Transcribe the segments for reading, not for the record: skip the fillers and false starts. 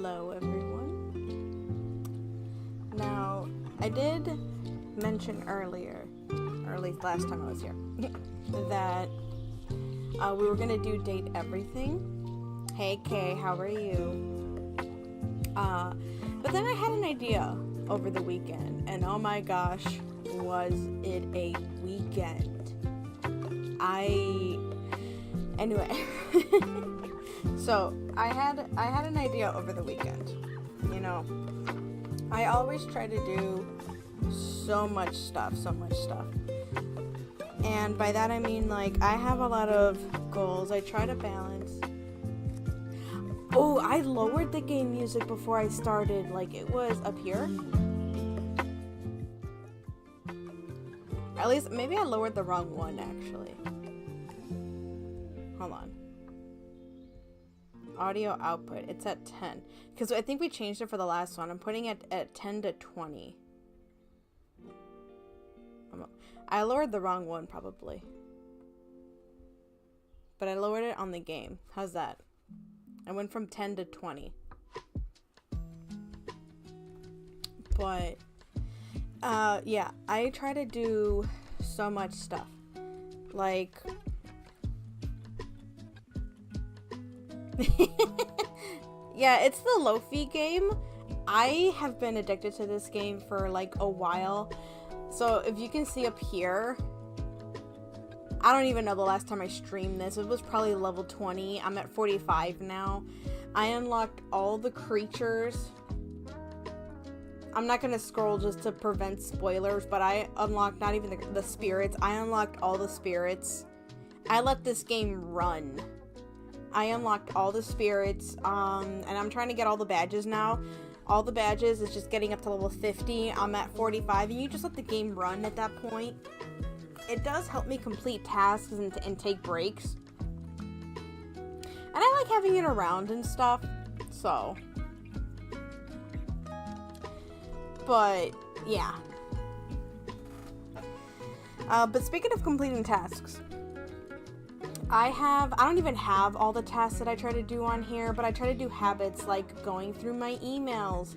Hello everyone. Now, I did mention earlier, or at least last time I was here, that we were gonna do date everything. Hey Kay, how are you? But then I had an idea over the weekend, and oh my gosh, was it a weekend. Anyway, so I had an idea over the weekend. You know, I always try to do so much stuff. And by that I mean, like, I have a lot of goals. I try to balance. Oh, I lowered the game music before I started. Like, it was up here. At least, maybe I lowered the wrong one, actually. Hold on. Audio output. It's at 10. Because I think we changed it for the last one. I'm putting it at 10 to 20. I lowered the wrong one, probably. But I lowered it on the game. How's that? I went from 10 to 20. But, yeah. I try to do so much stuff. Like... yeah, it's the Lofi game. I have been addicted to this game for like a while. So if you can see up here, I don't even know the last time I streamed this. It was probably level 20. I'm at 45 now. I unlocked all the creatures. I'm not going to scroll just to prevent spoilers, but I unlocked not even the spirits. I unlocked all the spirits. I let this game run. I unlocked all the spirits, and I'm trying to get all the badges now. All the badges is just getting up to level 50. I'm at 45, and you just let the game run at that point. It does help me complete tasks and take breaks. And I like having it around and stuff, so. But, yeah. But speaking of completing tasks, I don't even have all the tasks that I try to do on here, but I try to do habits like going through my emails,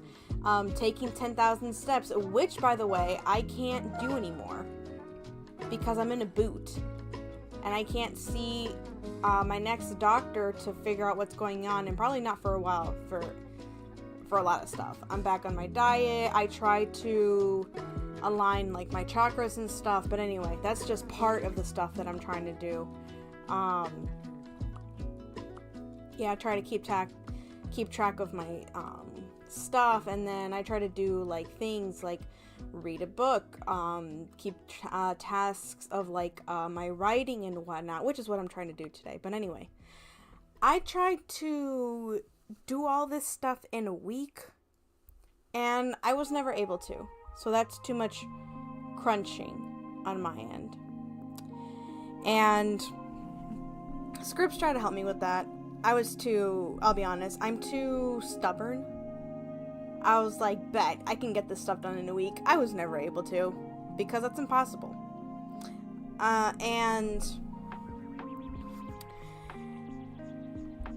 taking 10,000 steps, which, by the way, I can't do anymore because I'm in a boot and I can't see my next doctor to figure out what's going on, and probably not for a while for a lot of stuff. I'm back on my diet. I try to align like my chakras and stuff, but anyway, that's just part of the stuff that I'm trying to do. Yeah, I try to keep track of my stuff, and then I try to do like things like read a book, keep tasks of like my writing and whatnot, which is what I'm trying to do today. But anyway, I tried to do all this stuff in a week, and I was never able to. So that's too much crunching on my end. And Scripps tried to help me with that. I'll be honest, I'm too stubborn. I was like, bet, I can get this stuff done in a week. I was never able to, because that's impossible. And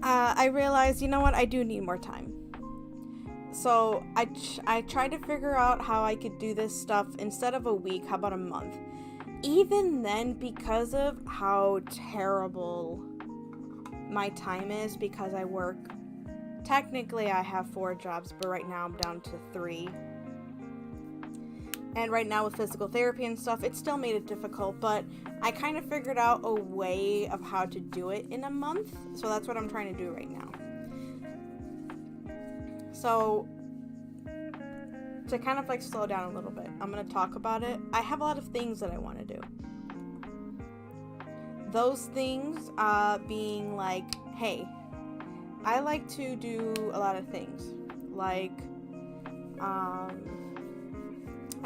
I realized, you know what, I do need more time. So I tried to figure out how I could do this stuff instead of a week, how about a month? Even then, because of how terrible my time is, because I work, technically I have 4 jobs, but right now I'm down to 3. And right now with physical therapy and stuff, it still made it difficult, but I kind of figured out a way of how to do it in a month. So that's what I'm trying to do right now. So to kind of like slow down a little bit, I'm going to talk about it. I have a lot of things that I want to do. Those things being like, hey, I like to do a lot of things. Like, I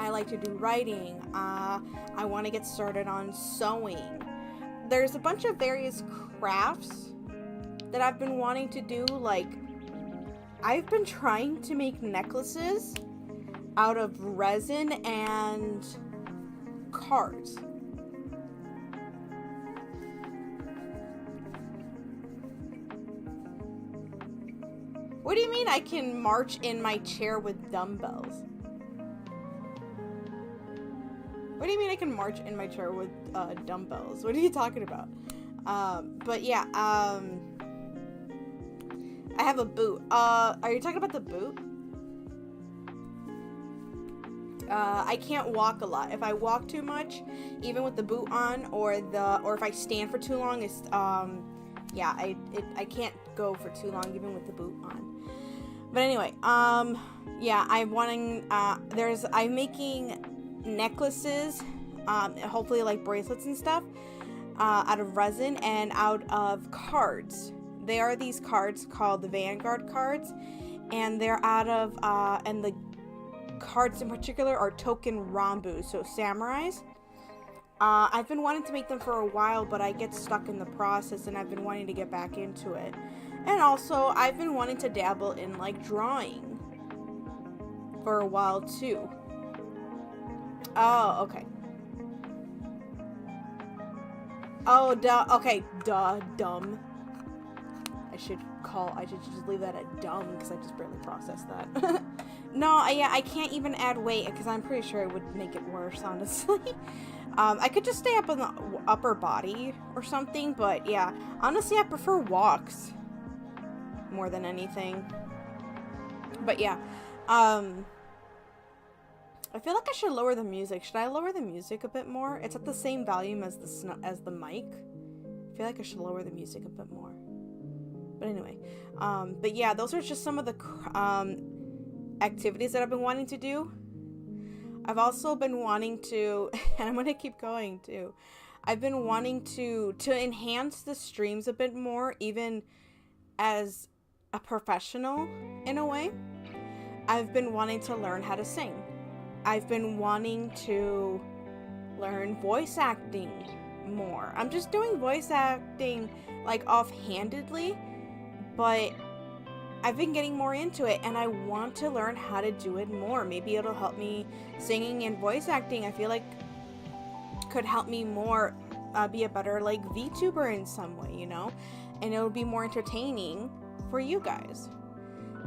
like to do writing. I want to get started on sewing. There's a bunch of various crafts that I've been wanting to do. Like, I've been trying to make necklaces out of resin and cards. What do you mean I can march in my chair with dumbbells? What do you mean I can march in my chair with dumbbells? What are you talking about? But yeah, I have a boot. Are you talking about the boot? I can't walk a lot. If I walk too much, even with the boot on, or if I stand for too long, it's yeah, I can't go for too long even with the boot on. But anyway, yeah, I'm making necklaces, hopefully like bracelets and stuff, out of resin and out of cards. They are these cards called the Vanguard cards, and they're out of and the cards in particular are token Rambu, so samurais. I've been wanting to make them for a while, but I get stuck in the process, and I've been wanting to get back into it. And also, I've been wanting to dabble in like drawing for a while too. Oh, okay. Oh, duh. Okay, duh, dumb. I should just leave that at dumb because I just barely processed that. No, yeah, I can't even add weight because I'm pretty sure it would make it worse, honestly. I could just stay up in the upper body or something, but yeah, honestly, I prefer walks more than anything. But yeah, I feel like I should lower the music. Should I lower the music a bit more? It's at the same volume as the mic. I feel like I should lower the music a bit more. But anyway, but yeah, those are just some of the activities that I've been wanting to do. I've also been wanting to, and I'm gonna keep going too. I've been wanting to enhance the streams a bit more, even as a professional in a way. I've been wanting to learn how to sing. I've been wanting to learn voice acting more. I'm just doing voice acting like offhandedly, but I've been getting more into it, and I want to learn how to do it more. Maybe it'll help me. Singing and voice acting, I feel like, could help me more be a better like VTuber in some way, you know? And it'll be more entertaining for you guys.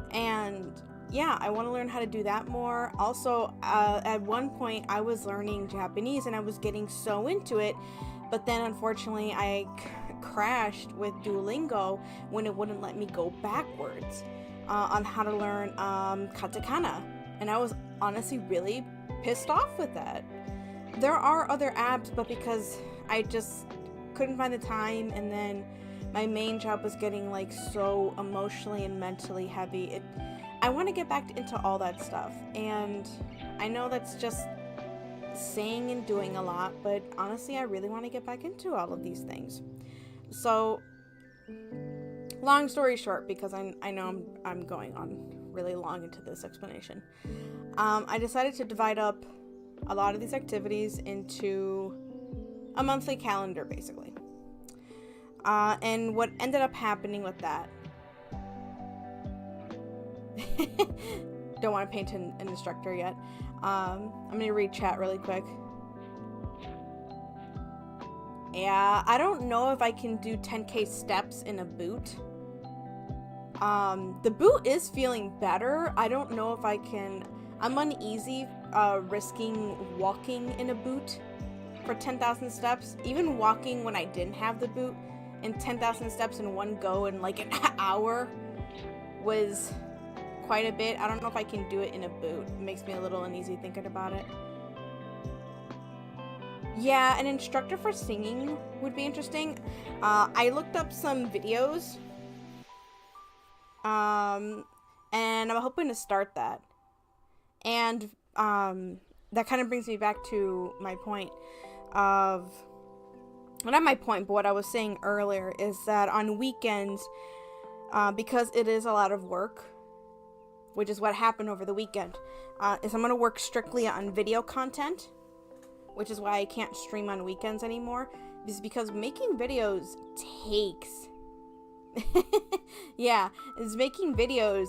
And yeah, I want to learn how to do that more. Also, at one point, I was learning Japanese, and I was getting so into it, but then unfortunately, I crashed with Duolingo when it wouldn't let me go backwards on how to learn katakana, and I was honestly really pissed off with that. There are other apps, but because I just couldn't find the time, and then my main job was getting like so emotionally and mentally heavy, I want to get back into all that stuff. And I know that's just saying and doing a lot, but honestly, I really want to get back into all of these things. So, long story short, because I know I'm going on really long into this explanation, I decided to divide up a lot of these activities into a monthly calendar, basically. And what ended up happening with that, don't want to paint an instructor yet. I'm going to read chat really quick. Yeah, I don't know if I can do 10k steps in a boot. The boot is feeling better. I don't know if I can. I'm uneasy risking walking in a boot for 10,000 steps. Even walking when I didn't have the boot and 10,000 steps in one go in like an hour was quite a bit. I don't know if I can do it in a boot. It makes me a little uneasy thinking about it. Yeah, an instructor for singing would be interesting. I looked up some videos, and I'm hoping to start that. And that kind of brings me back to my point of, well, not my point, but what I was saying earlier is that on weekends, because it is a lot of work, which is what happened over the weekend, is I'm going to work strictly on video content, which is why I can't stream on weekends anymore, is because making videos takes making videos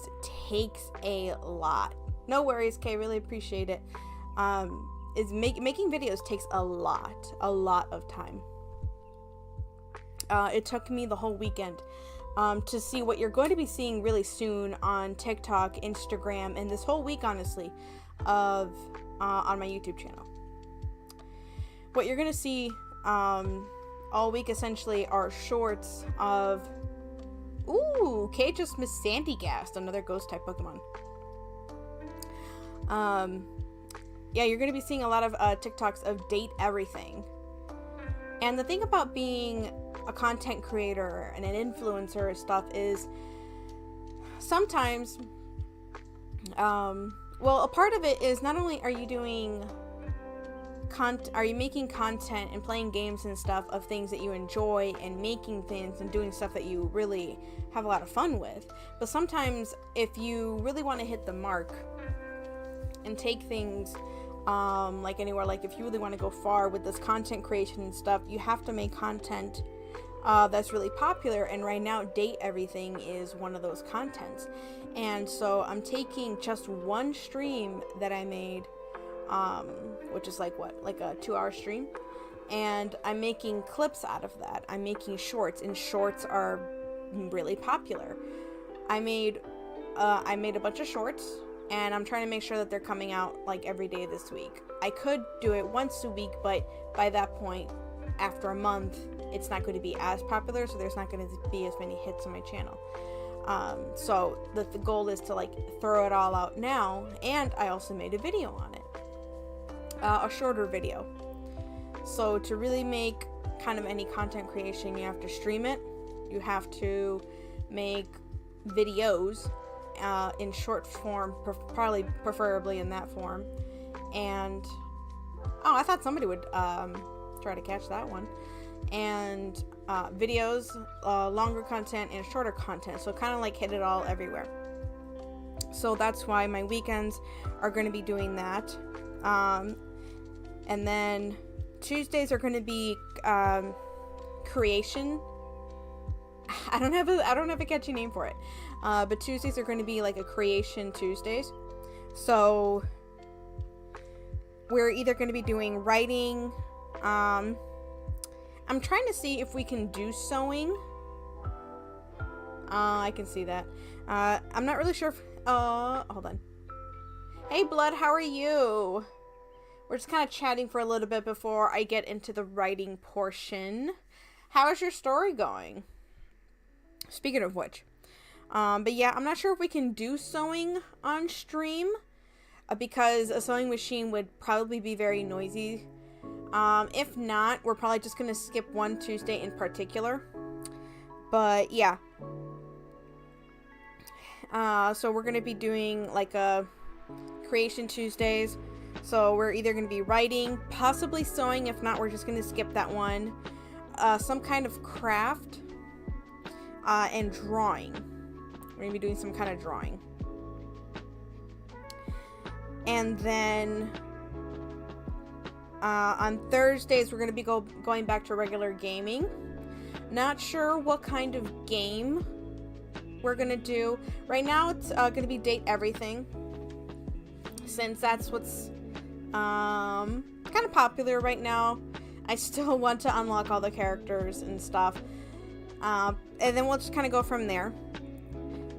takes a lot. No worries, Kay, really appreciate it. Making videos takes a lot of time. It took me the whole weekend to see what you're going to be seeing really soon on TikTok, Instagram, and this whole week, honestly, of on my YouTube channel. What you're going to see all week, essentially, are shorts of... Ooh, Kate just missed Sandy Gast, another ghost-type Pokemon. Yeah, you're going to be seeing a lot of TikToks of date everything. And the thing about being a content creator and an influencer and stuff is sometimes, well, a part of it is not only are you doing are you making content and playing games and stuff of things that you enjoy and making things and doing stuff that you really have a lot of fun with, but sometimes if you really want to hit the mark and take things like anywhere, like if you really want to go far with this content creation and stuff, you have to make content that's really popular, and right now Date Everything is one of those contents. And so I'm taking just one stream that I made, which is like a 2-hour stream, and I'm making clips out of that. I'm making shorts, and shorts are really popular. I made a bunch of shorts, and I'm trying to make sure that they're coming out like every day this week. I could do it once a week, but by that point, after a month, it's not going to be as popular, so there's not going to be as many hits on my channel. So the goal is to like throw it all out now, and I also made a video on it, a shorter video. So to really make kind of any content creation, you have to stream it, you have to make videos in short form, preferably in that form. And I thought somebody would try to catch that one. And videos, longer content, and shorter content, so kind of like hit it all everywhere. So that's why my weekends are going to be doing that. And then Tuesdays are going to be creation. I don't have a catchy name for it, but Tuesdays are going to be like a creation Tuesdays. So we're either going to be doing writing. I'm trying to see if we can do sewing. I can see that. I'm not really sure if... hold on. Hey, Blood, how are you? We're just kind of chatting for a little bit before I get into the writing portion. How is your story going? Speaking of which. But yeah, I'm not sure if we can do sewing on stream, because a sewing machine would probably be very noisy. If not, we're probably just going to skip one Tuesday in particular. But yeah. So we're going to be doing like a creation Tuesdays. So we're either going to be writing, possibly sewing. If not, we're just going to skip that one. Some kind of craft, and drawing. We're going to be doing some kind of drawing. And then on Thursdays, we're going to be going back to regular gaming. Not sure what kind of game we're going to do. Right now, it's going to be Date Everything, since that's what's kind of popular right now. I still want to unlock all the characters and stuff. And then we'll just kind of go from there.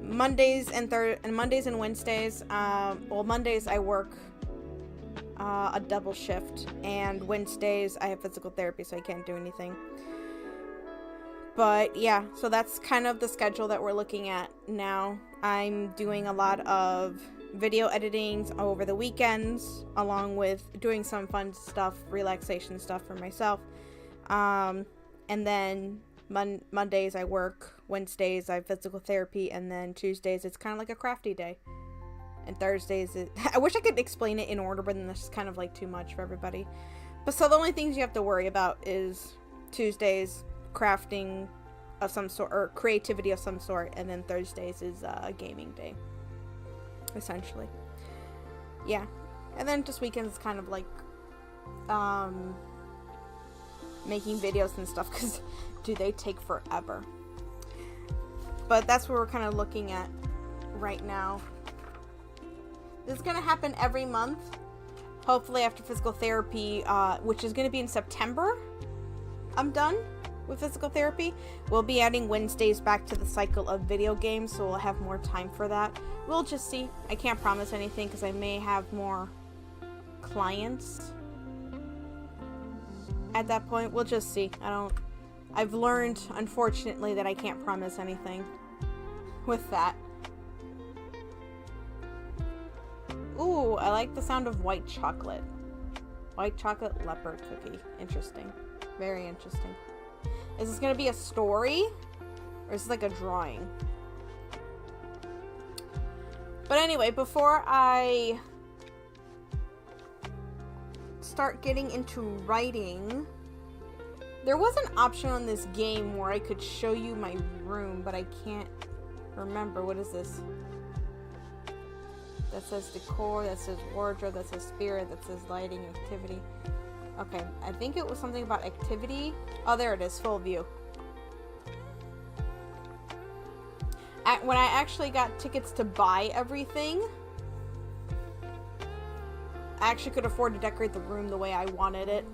Mondays and Wednesdays. Well, Mondays I work a double shift, and Wednesdays I have physical therapy, so I can't do anything. But yeah, so that's kind of the schedule that we're looking at now. I'm doing a lot of video editings over the weekends, along with doing some fun stuff, relaxation stuff for myself. And then Mondays I work, Wednesdays I have physical therapy, and then Tuesdays it's kind of like a crafty day. And Thursdays, I wish I could explain it in order, but then this is kind of like too much for everybody. But so the only things you have to worry about is Tuesdays, crafting of some sort, or creativity of some sort, and then Thursdays is a gaming day, essentially. Yeah. And then just weekends kind of like making videos and stuff, because do they take forever. But that's what we're kind of looking at right now. This is going to happen every month, hopefully after physical therapy, which is going to be in September. I'm done. with physical therapy. We'll be adding Wednesdays back to the cycle of video games, so we'll have more time for that. We'll just see. I can't promise anything because I may have more clients at that point. We'll just see. I've learned, unfortunately, that I can't promise anything with that. Ooh, I like the sound of white chocolate. White chocolate leopard cookie. Interesting. Very interesting. Is this gonna be a story? Or is this like a drawing? But anyway, before I start getting into writing, there was an option on this game where I could show you my room, but I can't remember. What is this? That says decor, that says wardrobe, that says spirit, that says lighting, activity. Okay, I think it was something about activity. Oh, there it is, full view. When I actually got tickets to buy everything, I actually could afford to decorate the room the way I wanted it.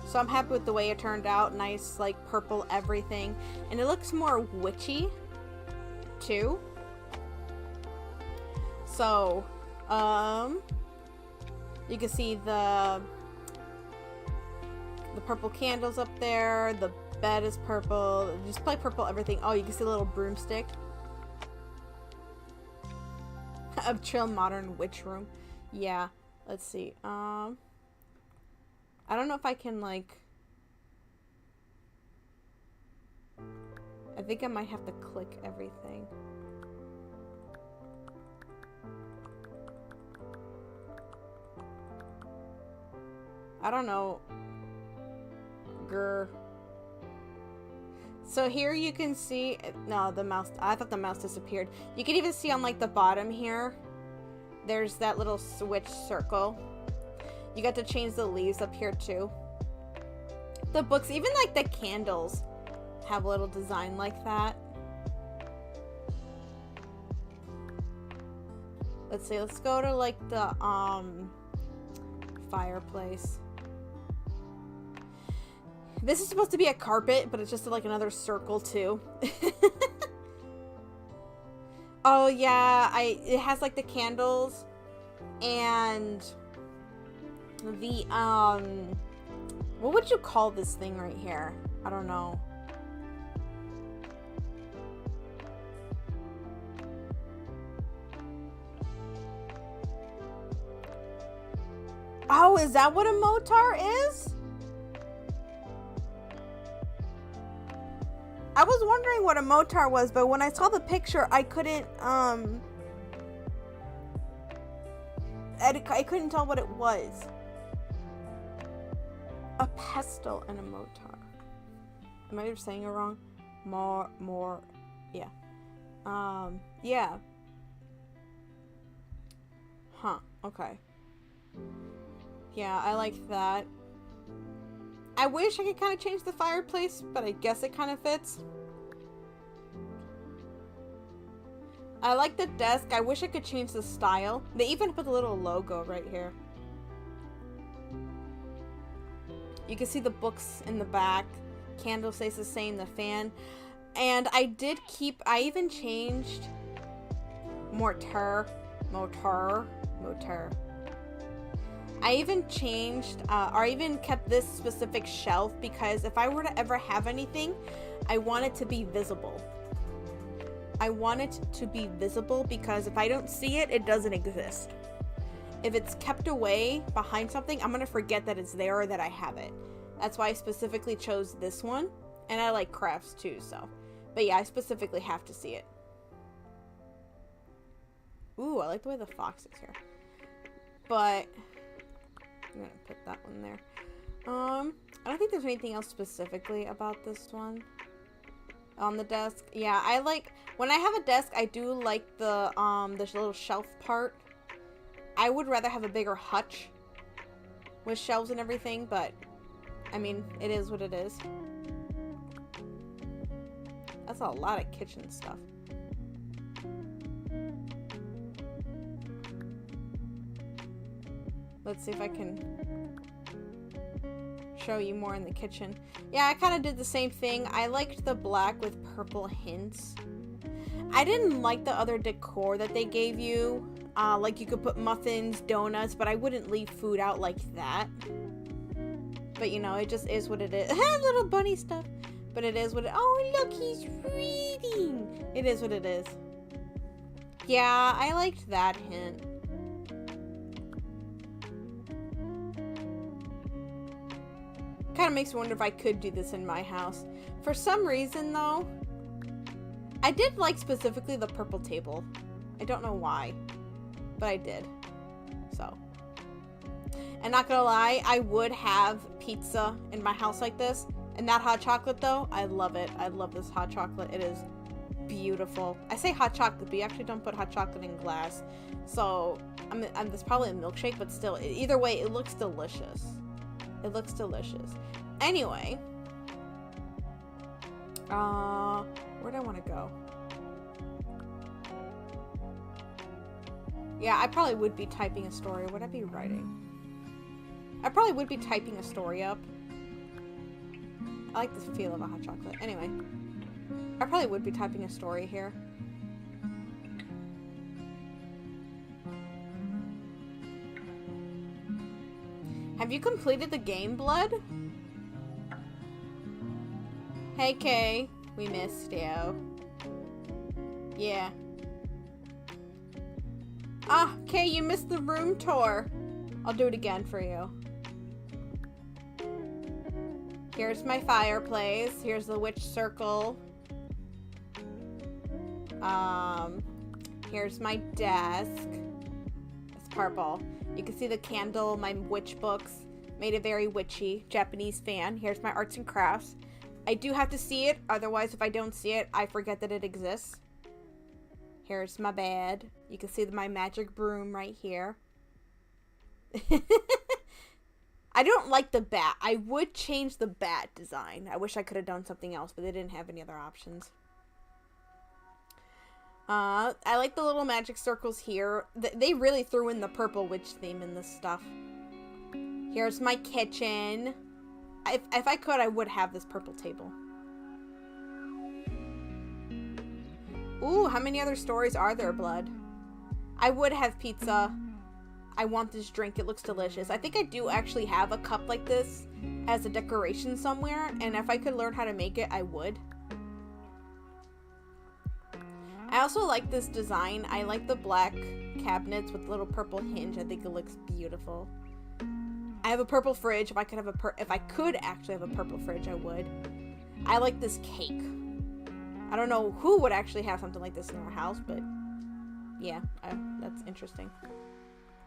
So I'm happy with the way it turned out. Nice, like, purple everything. And it looks more witchy, too. So, you can see the purple candles up there. The bed is purple. Just play purple everything. Oh, you can see a little broomstick. A chill modern witch room. Yeah. Let's see. I don't know if I can, like... I think I might have to click everything. I don't know. Grr. So here you can see... No, the mouse... I thought the mouse disappeared. You can even see on, like, the bottom here. There's that little switch circle. You got to change the leaves up here, too. The books, even, like, the candles have a little design like that. Let's see. Let's go to, like, the, fireplace. This is supposed to be a carpet, but it's just like another circle too. Oh yeah, it has like the candles and the what would you call this thing right here? I don't know. Oh, is that what a motar is? I was wondering what a motar was, but when I saw the picture, I couldn't, I couldn't tell what it was. A pestle and a motar. Am I saying it wrong? Yeah. Yeah. Huh, okay. Yeah, I like that. I wish I could kind of change the fireplace, but I guess it kind of fits. I like the desk. I wish I could change the style. They even put a little logo right here. You can see the books in the back. Candle stays the same, the fan. And I even changed motar. I even changed, or I even kept this specific shelf because if I were to ever have anything, I want it to be visible. I want it to be visible because if I don't see it, it doesn't exist. If it's kept away behind something, I'm gonna forget that it's there or that I have it. That's why I specifically chose this one. And I like crafts too, so. But yeah, I specifically have to see it. Ooh, I like the way the fox is here. But... I'm gonna put that one there. I don't think there's anything else specifically about this one on the desk. Yeah, I like when I have a desk. I do like the little shelf part. I would rather have a bigger hutch with shelves and everything, but I mean, it is what it is. That's a lot of kitchen stuff. Let's see if I can show you more in the kitchen. Yeah, I kind of did the same thing. I liked the black with purple hints. I didn't like the other decor that they gave you. Like you could put muffins, donuts, but I wouldn't leave food out like that. But you know, it just is what it is. Little bunny stuff. But it is what it... Oh, look, he's reading. It is what it is. Yeah, I liked that hint. Kind of makes me wonder if I could do this in my house. For some reason, though, I did like specifically the purple table. I don't know why, but I did. So. And not gonna lie, I would have pizza in my house like this. And that hot chocolate, though, I love it. I love this hot chocolate. It is beautiful. I say hot chocolate, but you actually don't put hot chocolate in glass. So, it's probably a milkshake, but still, either way, it looks delicious. It looks delicious. Anyway. Where'd I want to go? Yeah, I probably would be typing a story. Would I be writing? I probably would be typing a story up. I like the feel of a hot chocolate. Anyway. I probably would be typing a story here. Have you completed the game, Blood? Hey, Kay. We missed you. Yeah. Ah, Kay, you missed the room tour. I'll do it again for you. Here's my fireplace. Here's the witch circle. Here's my desk. It's purple. You can see the candle, my witch books. Made it very witchy. Japanese fan. Here's my arts and crafts. I do have to see it. Otherwise, if I don't see it, I forget that it exists. Here's my bed. You can see my magic broom right here. I don't like the bat. I would change the bat design. I wish I could have done something else, but they didn't have any other options. I like the little magic circles here. They really threw in the purple witch theme in this stuff. Here's my kitchen. If I could, I would have this purple table. Ooh, how many other stories are there, Blood? I would have pizza. I want this drink. It looks delicious. I think I do actually have a cup like this as a decoration somewhere. And if I could learn how to make it, I would. I also like this design. I like the black cabinets with little purple hinge. I think it looks beautiful. I have a purple fridge. If I could actually have a purple fridge, I would. I like this cake. I don't know who would actually have something like this in their house, but yeah, that's interesting.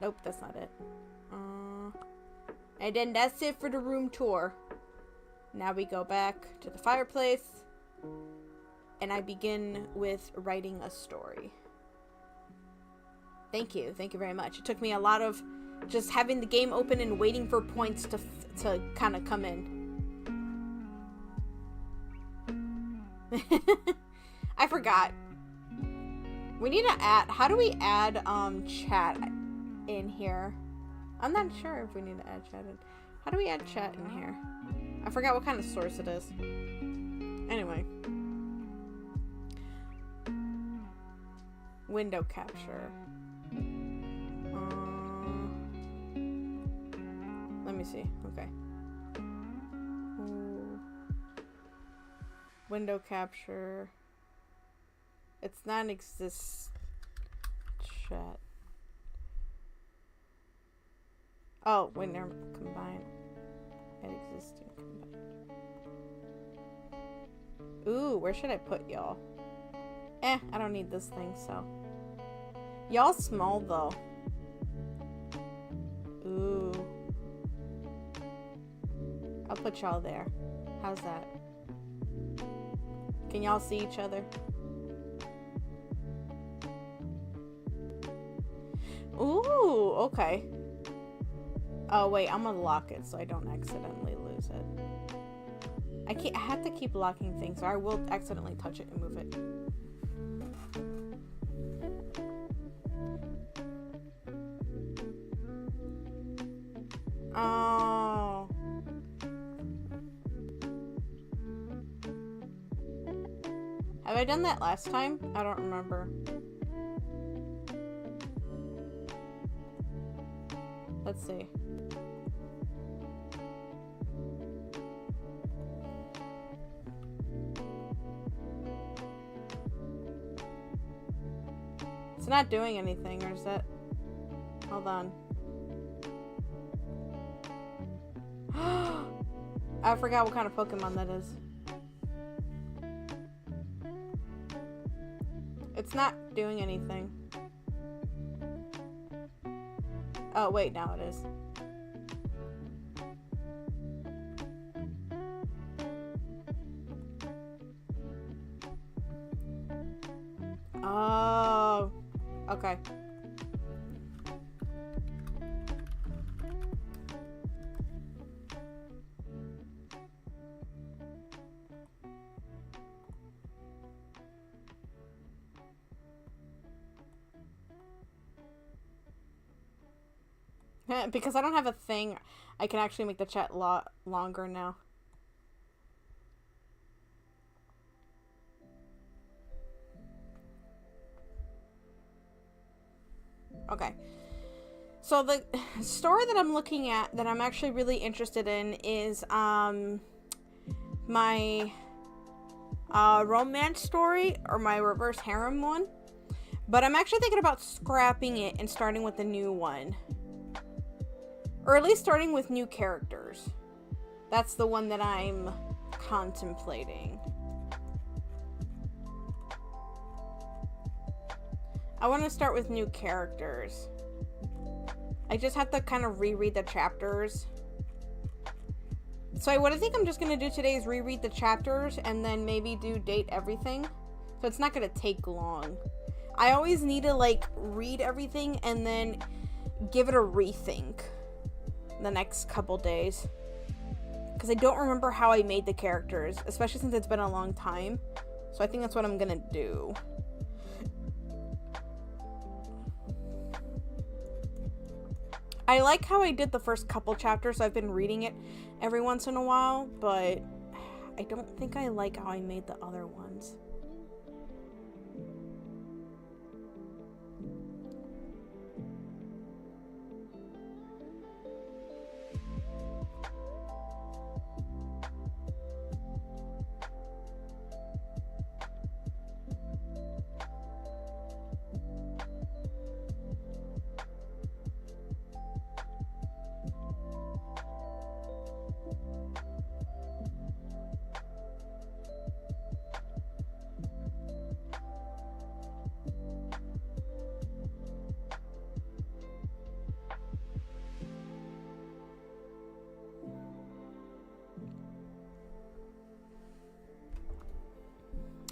Nope, that's not it. And then that's it for the room tour. Now we go back to the fireplace. And I begin with writing a story. Thank you. Thank you very much. It took me a lot of just having the game open and waiting for points to kind of come in. I forgot. We need to add... How do we add chat in here? I'm not sure if we need to add chat in. How do we add chat in here? I forgot what kind of source it is. Anyway. Window capture. Let me see. Okay. Ooh. Window capture. It's non-exist chat. Oh, window combine. And existing combine. Ooh, where should I put y'all? I don't need this thing, so. Y'all small, though. Ooh. I'll put y'all there. How's that? Can y'all see each other? Ooh, okay. Oh, wait, I'm gonna lock it so I don't accidentally lose it. I have to keep locking things, or I will accidentally touch it and move it. Oh. I done that last time? I don't remember. Let's see. It's not doing anything, or is that... Hold on. I forgot what kind of Pokemon that is. It's not doing anything. Oh, wait, now it is. Oh, okay. Because I don't have a thing, I can actually make the chat longer now. Okay. So the story that I'm looking at, that I'm actually really interested in, is my romance story, or my reverse harem one. But I'm actually thinking about scrapping it and starting with a new one. Or at least starting with new characters. That's the one that I'm contemplating. I want to start with new characters. I just have to kind of reread the chapters. So what I think I'm just going to do today is reread the chapters and then maybe do date everything. So it's not going to take long. I always need to like read everything and then give it a rethink the next couple days. Because I don't remember how I made the characters, especially since it's been a long time. So I think that's what I'm going to do. I like how I did the first couple chapters, so I've been reading it every once in a while, but I don't think I like how I made the other ones.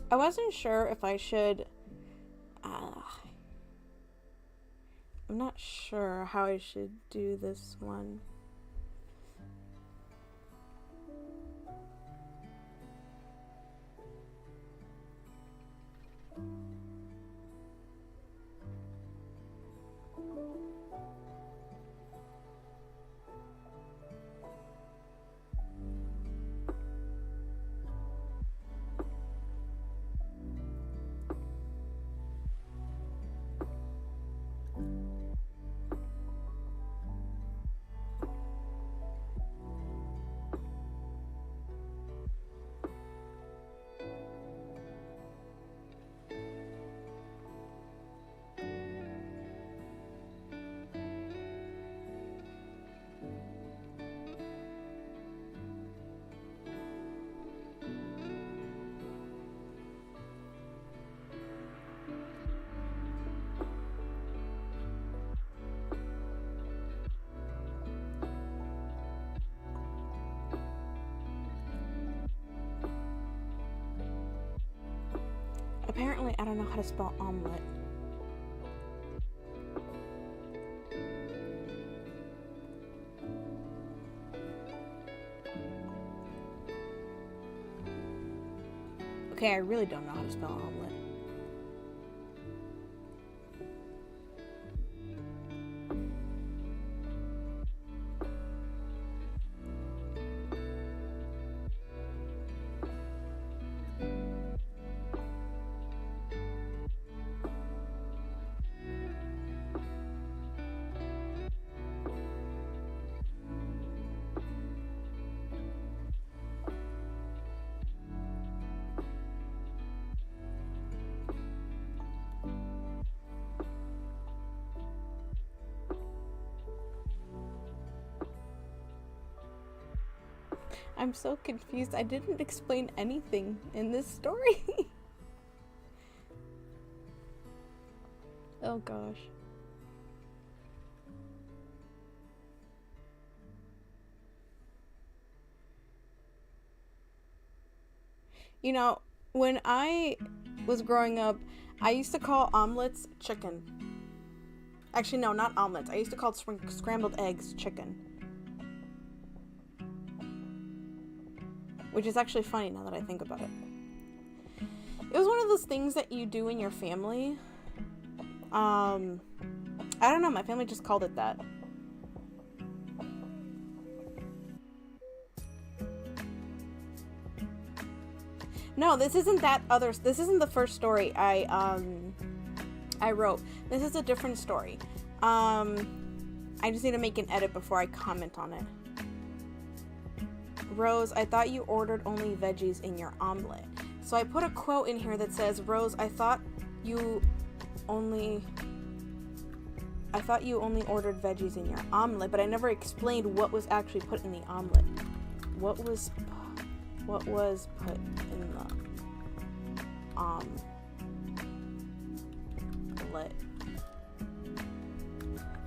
I wasn't sure if I should, I'm not sure how I should do this one. Apparently, I don't know how to spell omelet. Okay, I really don't know how to spell omelet. I'm so confused. I didn't explain anything in this story. Oh gosh. You know, when I was growing up, I used to call omelets chicken. Actually, no, not omelets. I used to call scrambled eggs chicken. Which is actually funny now that I think about it. It was one of those things that you do in your family. I don't know, my family just called it that. No, this isn't this isn't the first story I wrote. This is a different story. I just need to make an edit before I comment on it. Rose, I thought you ordered only veggies in your omelet. So I put a quote in here that says, Rose, I thought you only ordered veggies in your omelet, but I never explained what was actually put in the omelet. What was put in the omelet?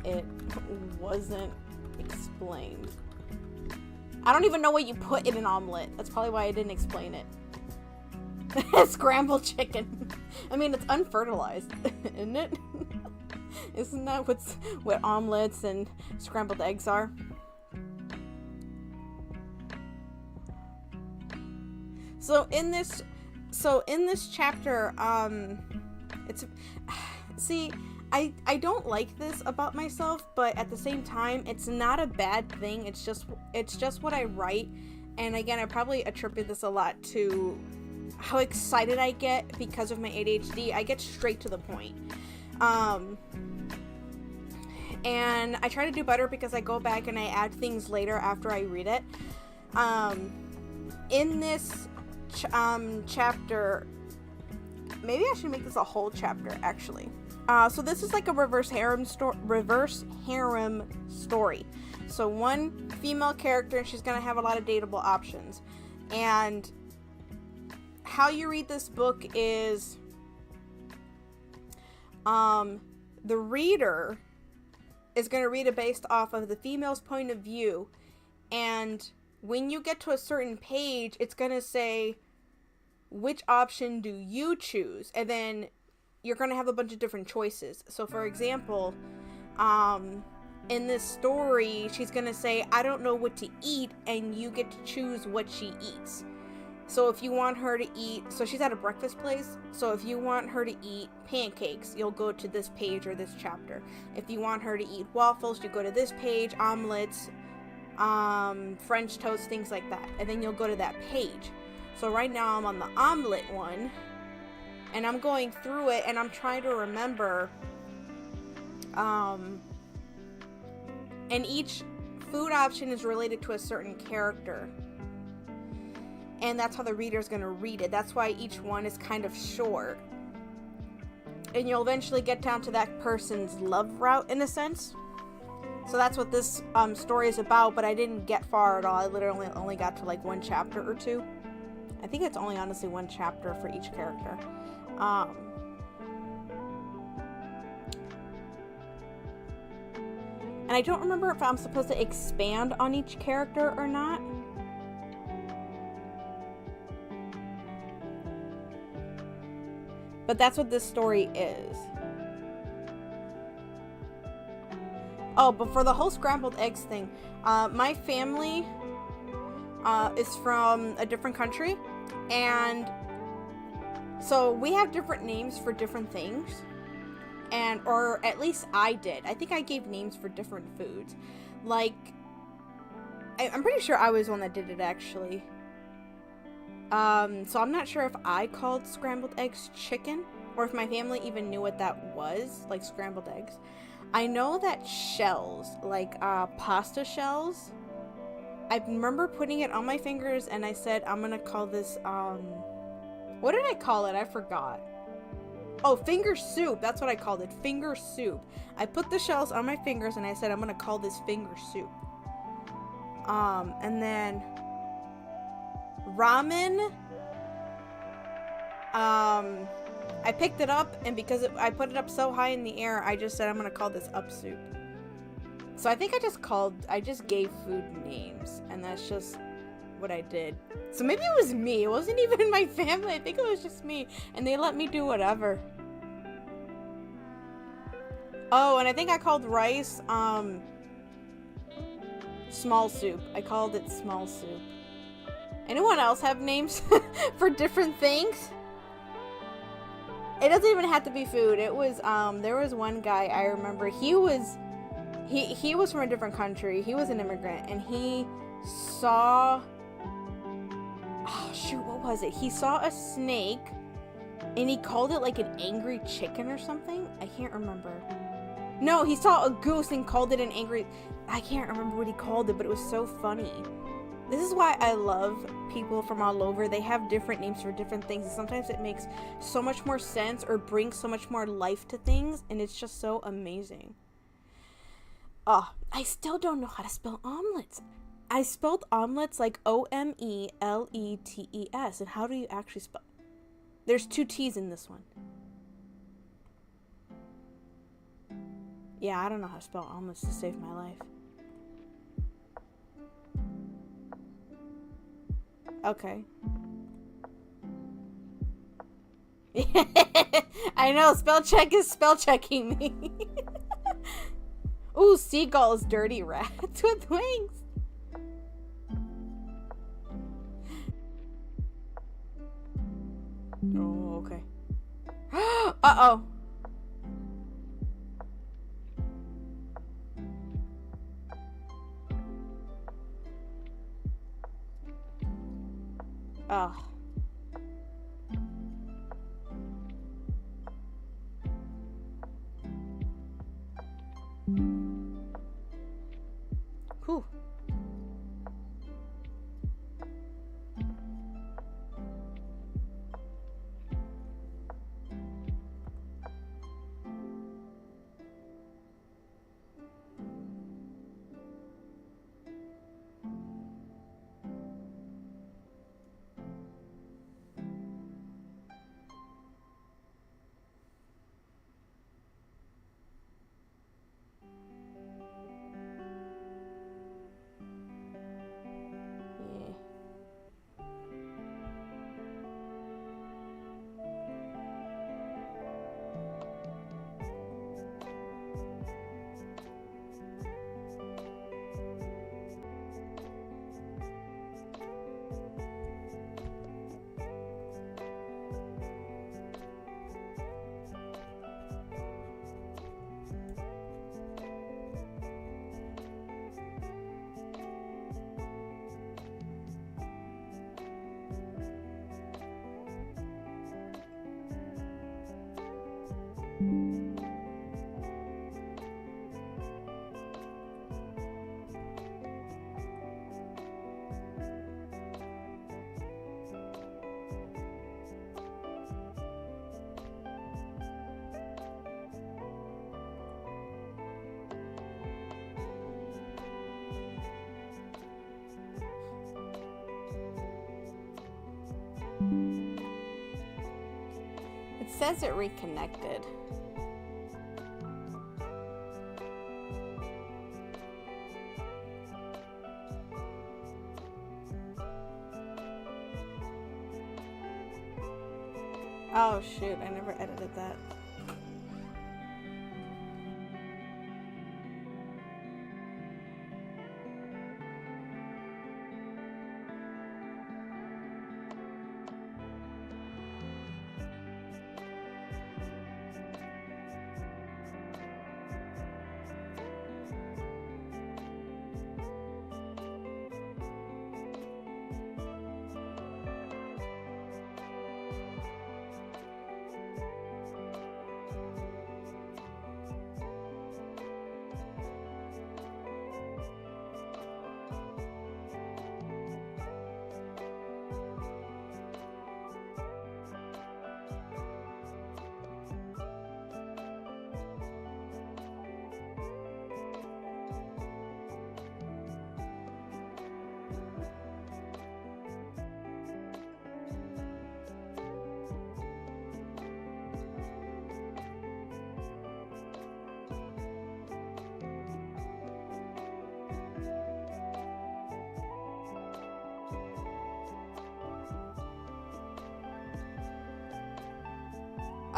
It wasn't explained. I don't even know what you put in an omelet. That's probably why I didn't explain it. Scrambled chicken. I mean, it's unfertilized, isn't it? Isn't that what omelets and scrambled eggs are? So in this chapter, see, I don't like this about myself, but at the same time, it's not a bad thing. It's just what I write. And again, I probably attribute this a lot to how excited I get because of my ADHD. I get straight to the point. And I try to do better because I go back and I add things later after I read it. In this chapter, maybe I should make this a whole chapter, actually. So this is like a reverse harem story. So one female character, and she's gonna have a lot of dateable options. And how you read this book is, the reader is gonna read it based off of the female's point of view, and when you get to a certain page, it's gonna say, which option do you choose? And then you're going to have a bunch of different choices. So for example, in this story, she's going to say, I don't know what to eat, and you get to choose what she eats. So if you want her to eat, so she's at a breakfast place, so if you want her to eat pancakes, you'll go to this page or this chapter. If you want her to eat waffles, you go to this page, omelets, French toast, things like that. And then you'll go to that page. So right now I'm on the omelet one, and I'm going through it, and I'm trying to remember, and each food option is related to a certain character, and that's how the reader's going to read it. That's why each one is kind of short, and you'll eventually get down to that person's love route, in a sense. So that's what this story is about, but I didn't get far at all. I literally only got to like one chapter or two. I think it's only honestly one chapter for each character. And I don't remember if I'm supposed to expand on each character or not. But that's what this story is. Oh, but for the whole scrambled eggs thing, my family is from a different country, and so we have different names for different things, or at least I did. I think I gave names for different foods. Like, I'm pretty sure I was the one that did it, actually. So I'm not sure if I called scrambled eggs chicken, or if my family even knew what that was, like scrambled eggs. I know that shells, like pasta shells, I remember putting it on my fingers, and I said, I'm gonna call this, what did I call it? I forgot. Oh, finger soup. That's what I called it. Finger soup. I put the shells on my fingers, and I said, I'm gonna call this finger soup. And then ramen. I picked it up, and because I put it up so high in the air, I just said I'm gonna call this up soup. So I think I just gave food names, and that's just what I did. So maybe it was me. It wasn't even my family. I think it was just me, and they let me do whatever. Oh, and I think I called rice, small soup. I called it small soup. Anyone else have names for different things? It doesn't even have to be food. It was, there was one guy I remember. He was from a different country. He was an immigrant, and he saw, oh shoot, what was it? He saw a snake, and he called it like an angry chicken or something. I can't remember. No, he saw a goose and called it an angry, I can't remember what he called it, but it was so funny. This is why I love people from all over. They have different names for different things, and sometimes it makes so much more sense or brings so much more life to things, and it's just so amazing. Oh, I still don't know how to spell omelets. I spelled omelets like Omelets, and how do you actually spell? There's 2 T's in this one. Yeah, I don't know how to spell omelets to save my life. Okay. I know, spell check is spell checking me. Ooh, seagulls, dirty rats with wings. Oh, okay. Uh-oh. Oh. Whew. It says it reconnected. Oh shoot, I never edited that.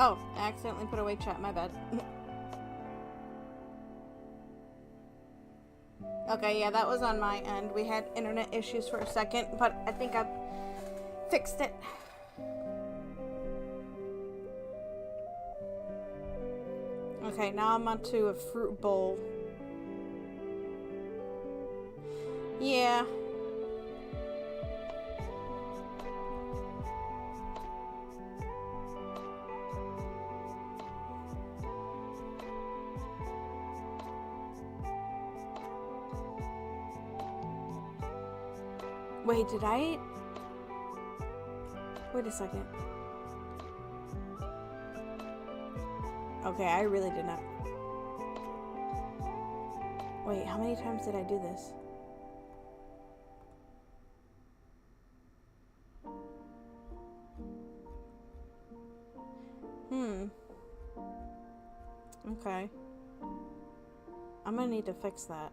Oh, I accidentally put away chat, my bad. Okay, yeah, that was on my end. We had internet issues for a second, but I think I've fixed it. Okay, now I'm onto a fruit bowl. Yeah. Wait, did I? Wait a second. Okay, I really did not. Wait, how many times did I do this? Okay. I'm gonna need to fix that.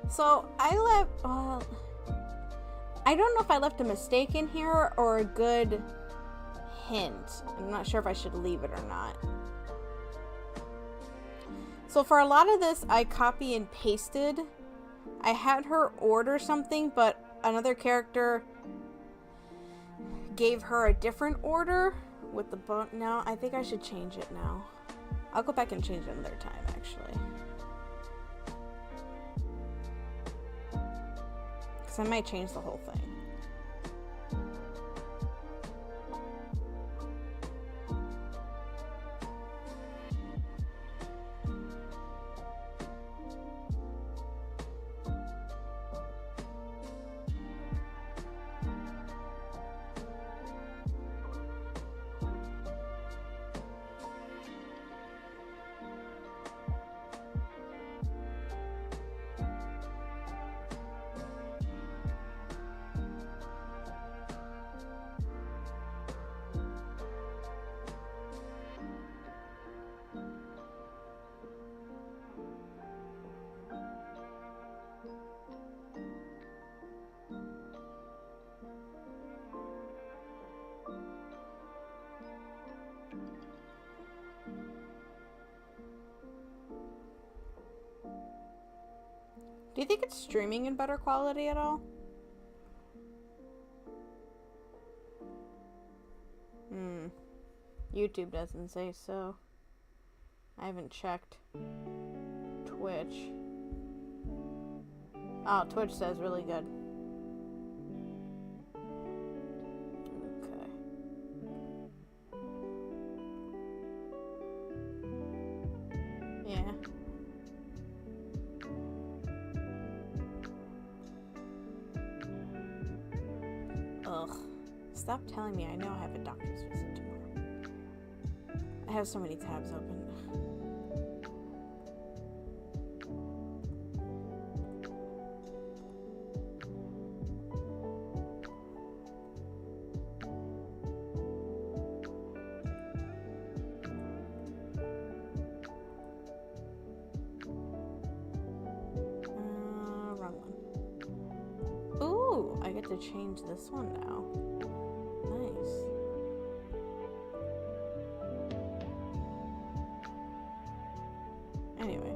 So, I don't know if I left a mistake in here or a good hint. I'm not sure if I should leave it or not. So for a lot of this, I copy and pasted. I had her order something, but another character gave her a different order with the bone. Now, I think I should change it now. I'll go back and change it another time, actually. I might change the whole thing. Do you think it's streaming in better quality at all? YouTube doesn't say so. I haven't checked. Twitch. Oh, Twitch says really good. Okay. Yeah. Ugh. Stop telling me I know I have a doctor's visit tomorrow. I have so many tabs open. Wrong one. Ooh, I get to change this one now. Nice. Anyway.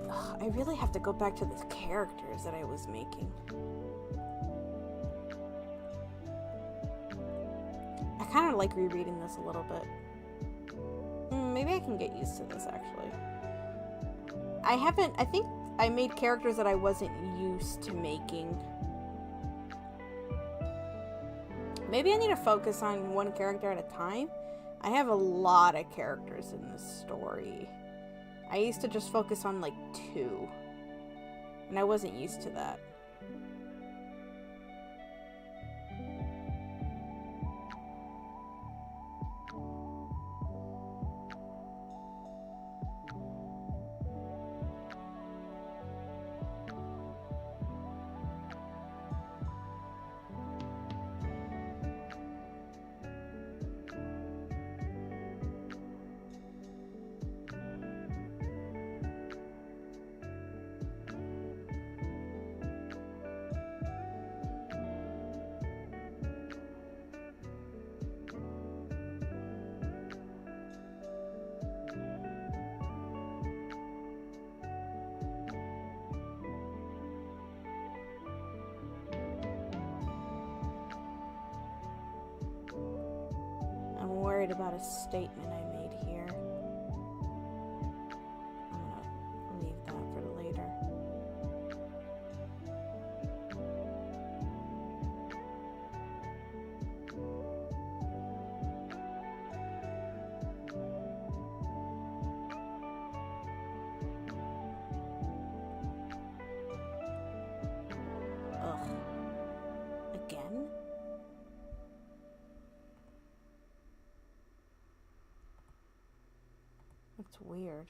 Ugh, I really have to go back to the characters that I was making. I kind of like rereading this a little bit. Maybe I can get used to this, actually. I think I made characters that I wasn't used to making. Maybe I need to focus on one character at a time. I have a lot of characters in this story. I used to just focus on like 2. And I wasn't used to that. Worried about a statement I made here. I'm gonna leave that for later. Ugh. Again? That's weird.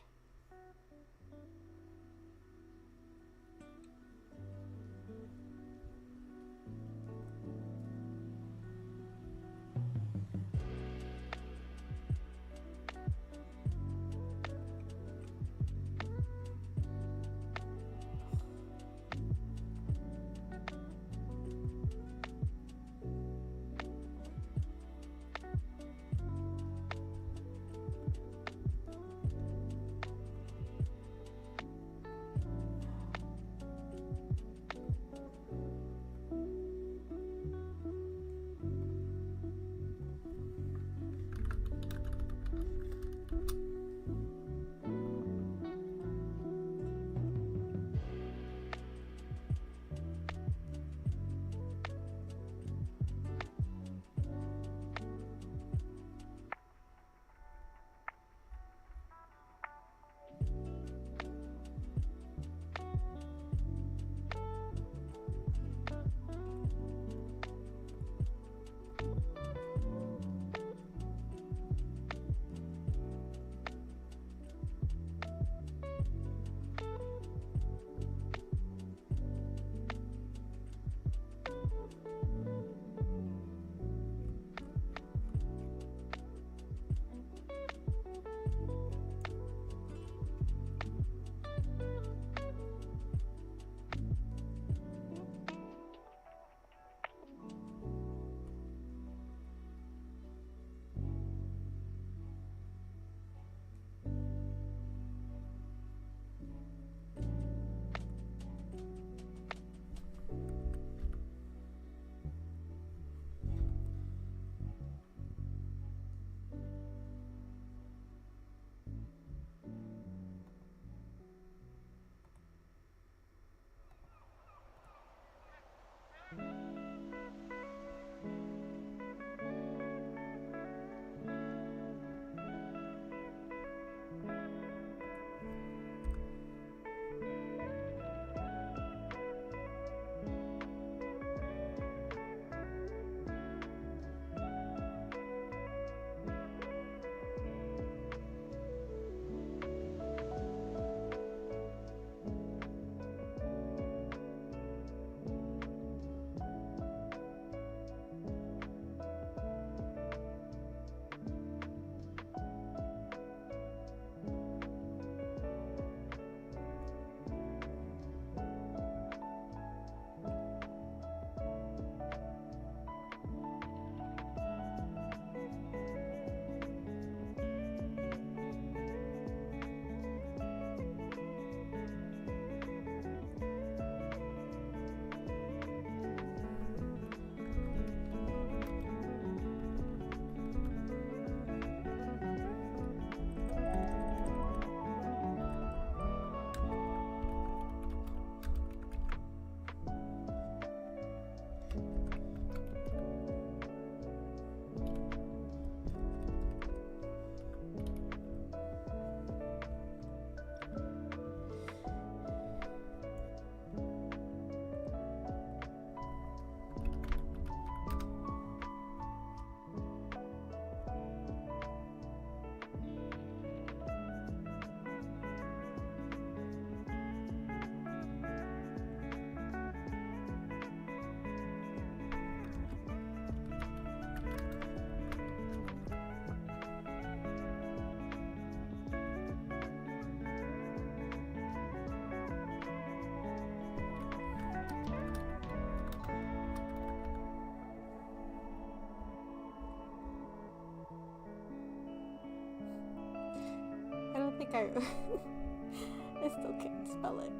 I I still can't spell it.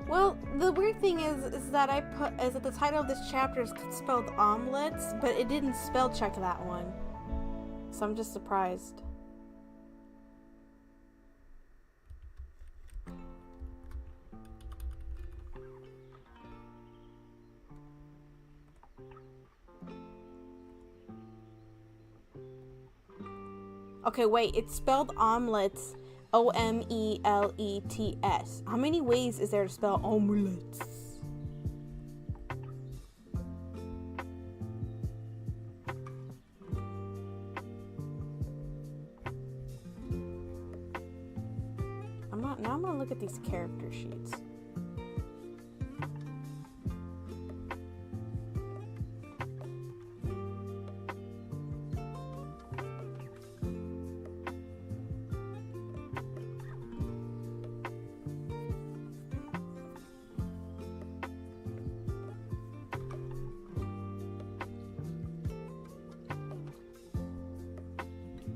Well, the weird thing is that the title of this chapter is spelled omelets, but it didn't spell check that one. So I'm just surprised. Okay, wait, it's spelled omelets. O-M-E-L-E-T-S. How many ways is there to spell omelets? Now I'm gonna look at these character sheets.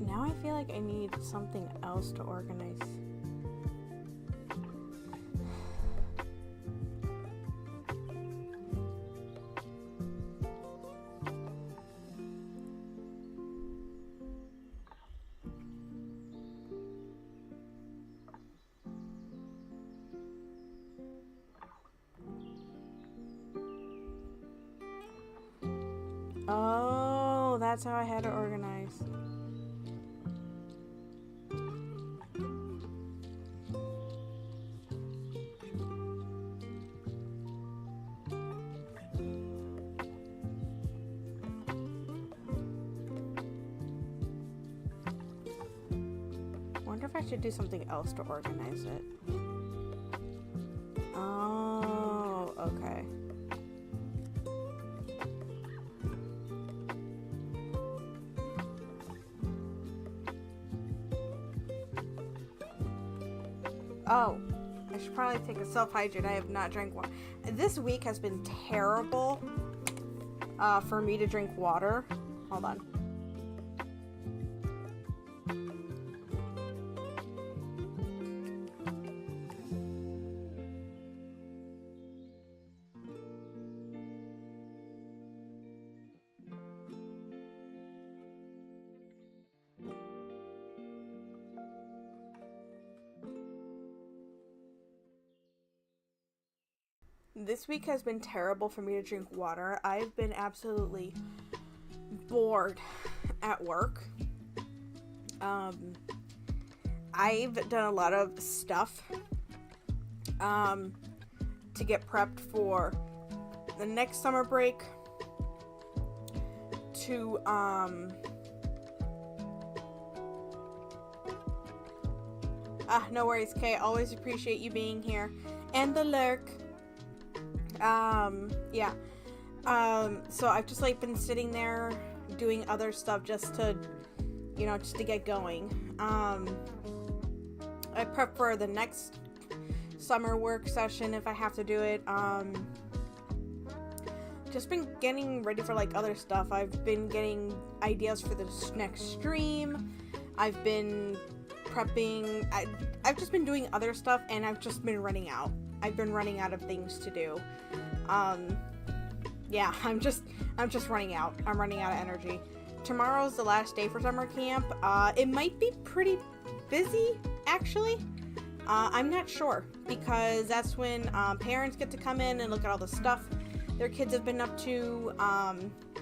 Now I feel like I need something else to organize. Oh, that's how I had to organize. I wonder if I should do something else to organize it. Oh, okay. Oh, I should probably take a self-hydrate. I have not drank water. This week has been terrible for me to drink water. Hold on. This week has been terrible for me to drink water. I've been absolutely bored at work. I've done a lot of stuff to get prepped for the next summer break, to no worries, Kay. Always appreciate you being here. And the lurk. Yeah. So I've just like been sitting there doing other stuff just to, just to get going. I prep for the next summer work session if I have to do it. Just been getting ready for like other stuff. I've been getting ideas for the next stream. I've been prepping. I've just been doing other stuff, and I've just been running out. I've been running out of things to do. Yeah, I'm just running out. I'm running out of energy. Tomorrow's the last day for summer camp. It might be pretty busy, actually. I'm not sure, because that's when parents get to come in and look at all the stuff their kids have been up to.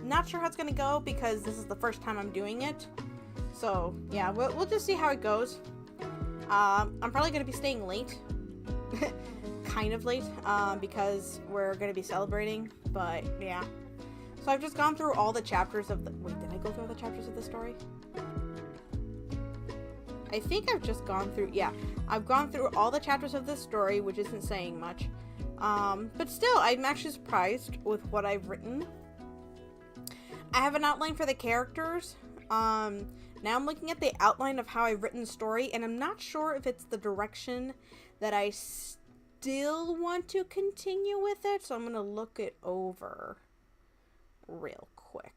Not sure how it's gonna go, because this is the first time I'm doing it. So yeah, we'll just see how it goes. I'm probably gonna be staying late. Kind of late, because we're gonna be celebrating, but yeah. So I've just gone through all the chapters of the... Wait, did I go through all the chapters of the story? I think I've just gone through, yeah, I've gone through all the chapters of this story, which isn't saying much. But still, I'm actually surprised with what I've written. I have an outline for the characters. Now I'm looking at the outline of how I've written the story, and I'm not sure if it's the direction that I still want to continue with it, so I'm going to look it over real quick.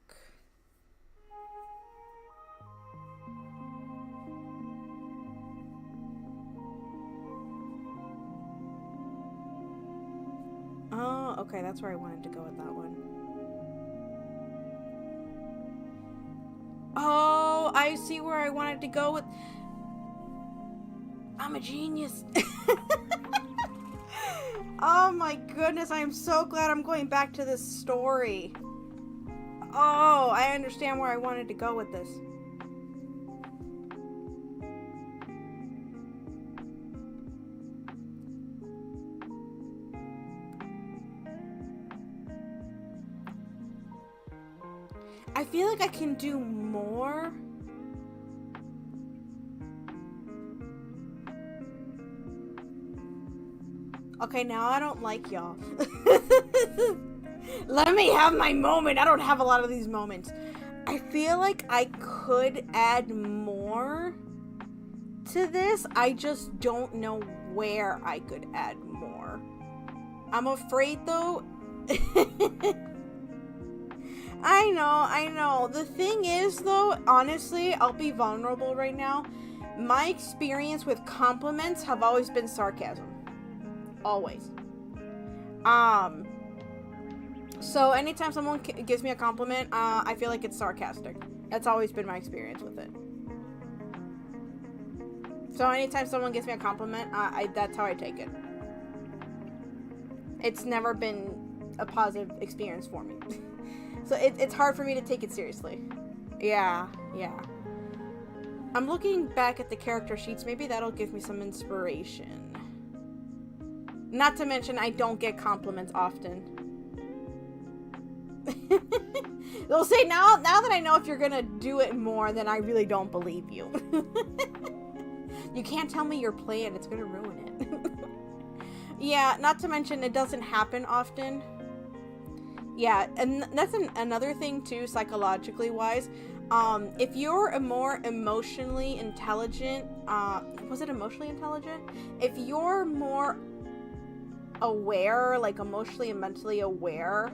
Oh, okay, that's where I wanted to go with that one. Oh, I see where I wanted to go with... I'm a genius. Oh my goodness, I am so glad I'm going back to this story. Oh, I understand where I wanted to go with this. I feel like I can do more. Okay, now I don't like y'all. Let me have my moment. I don't have a lot of these moments. I feel like I could add more to this. I just don't know where I could add more. I'm afraid though. I know. The thing is though, honestly, I'll be vulnerable right now. My experience with compliments have always been sarcasm. Always. So anytime someone gives me a compliment, I feel like it's sarcastic. That's always been my experience with it. So anytime someone gives me a compliment, that's how I take it. It's never been a positive experience for me. So it's hard for me to take it seriously. Yeah. I'm looking back at the character sheets. Maybe that'll give me some inspiration. Not to mention, I don't get compliments often. They'll say, now that I know if you're gonna do it more, then I really don't believe you. You can't tell me your plan, it's gonna ruin it. Yeah, not to mention, it doesn't happen often. Yeah, and that's another thing too, psychologically wise. If you're a more emotionally intelligent, was it emotionally intelligent? If you're more aware, like emotionally and mentally aware,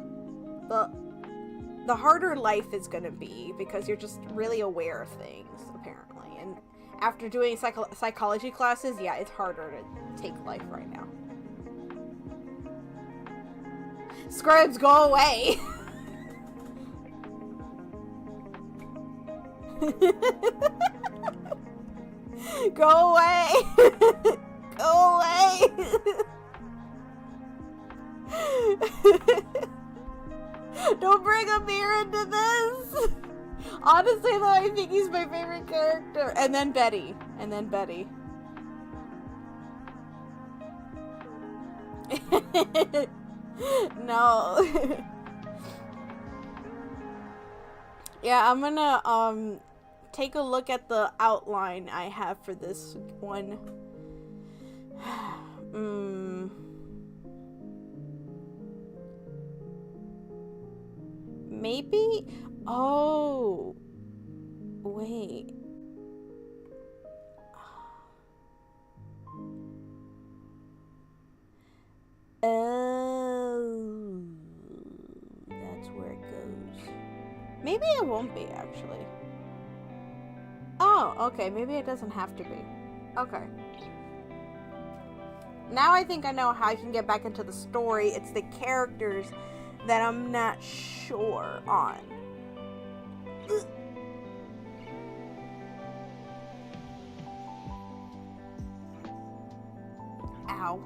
the harder life is gonna be, because you're just really aware of things, apparently. And after doing psychology classes, yeah, it's harder to take life right now. Scribes, go away! Go away! Go away! Don't bring Amir into this! Honestly though, I think he's my favorite character. And then Betty. No. Yeah, I'm gonna take a look at the outline I have for this one. Maybe? Oh. Wait. Oh. That's where it goes. Maybe it won't be, actually. Oh, okay. Maybe it doesn't have to be. Okay. Now I think I know how I can get back into the story. It's the characters that I'm not sure on. Ow.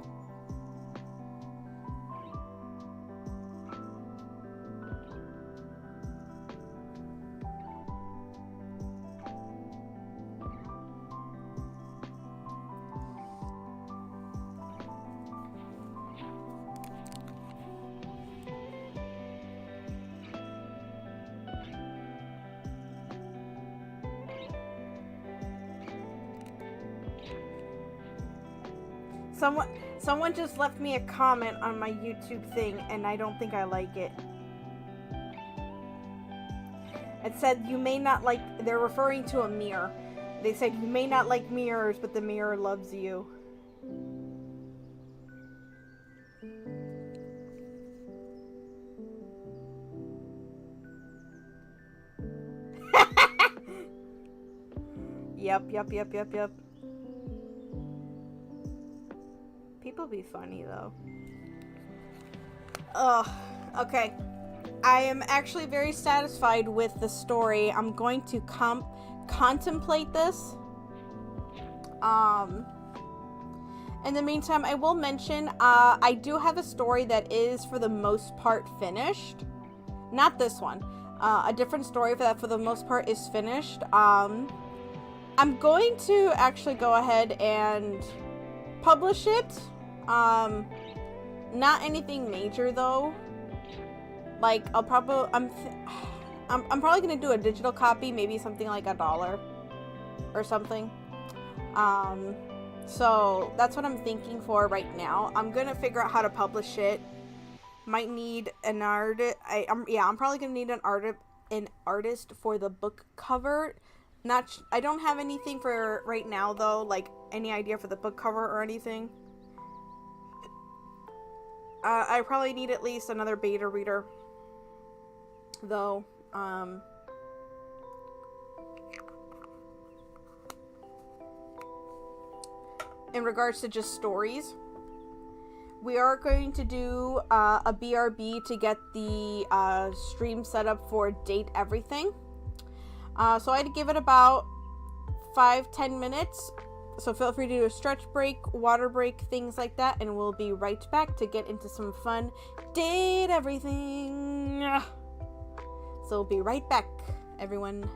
Someone just left me a comment on my YouTube thing, and I don't think I like it. It said you may not like. They're referring to a mirror. They said you may not like mirrors, but the mirror loves you. Yep. People be funny though. Ugh. Okay. I am actually very satisfied with the story. I'm going to contemplate this. In the meantime, I will mention I do have a story that is for the most part finished. Not this one. A different story that for the most part is finished. I'm going to actually go ahead and publish it. Not anything major though. Like I'm probably gonna do a digital copy, maybe something like $1 or something. So that's what I'm thinking for right now. I'm gonna figure out how to publish it. Might need an artist. I'm probably gonna need an artist for the book cover. I don't have anything for right now though, like any idea for the book cover or anything. I probably need at least another beta reader though. In regards to just stories, we are going to do a BRB to get the stream set up for Date Everything. So I'd give it about 5-10 minutes. So feel free to do a stretch break, water break, things like that, and we'll be right back to get into some fun Date Everything. So we'll be right back, everyone.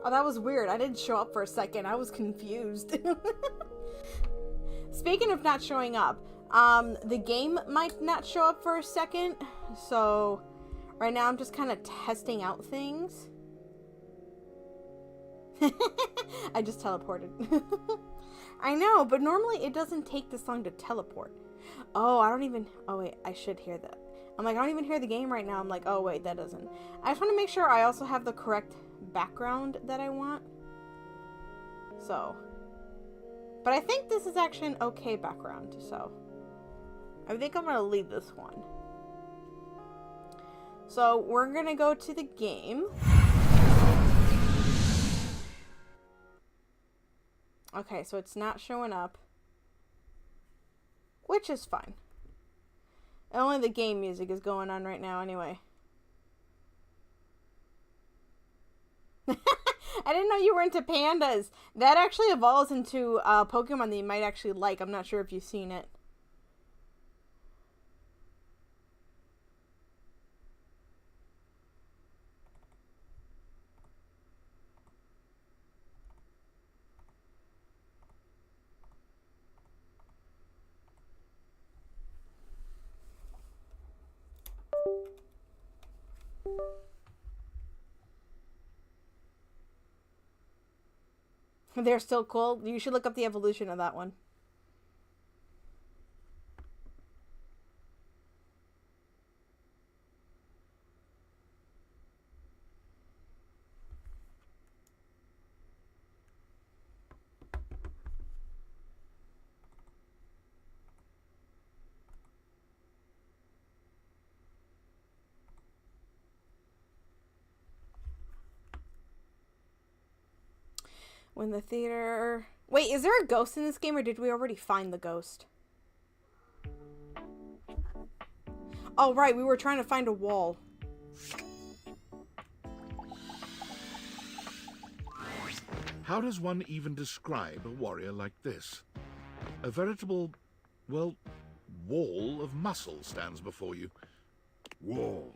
Oh, that was weird. I didn't show up for a second. I was confused. Speaking of not showing up, the game might not show up for a second. So, right now I'm just kind of testing out things. I just teleported. I know, but normally it doesn't take this long to teleport. Oh, I don't even... Oh, wait. I should hear that. I'm like, I don't even hear the game right now. I'm like, oh, wait, that doesn't. I just want to make sure I also have the correct background that I want. So. But I think this is actually an okay background, so. I think I'm going to leave this one. So, we're going to go to the game. Okay, so it's not showing up. Which is fine. Only the game music is going on right now anyway. I didn't know you were into pandas. That actually evolves into a Pokemon that you might actually like. I'm not sure if you've seen it. They're still cool. You should look up the evolution of that one. When the theater... Wait, is there a ghost in this game, or did we already find the ghost? Oh, right, we were trying to find a wall. How does one even describe a warrior like this? A veritable, well, wall of muscle stands before you. Wall,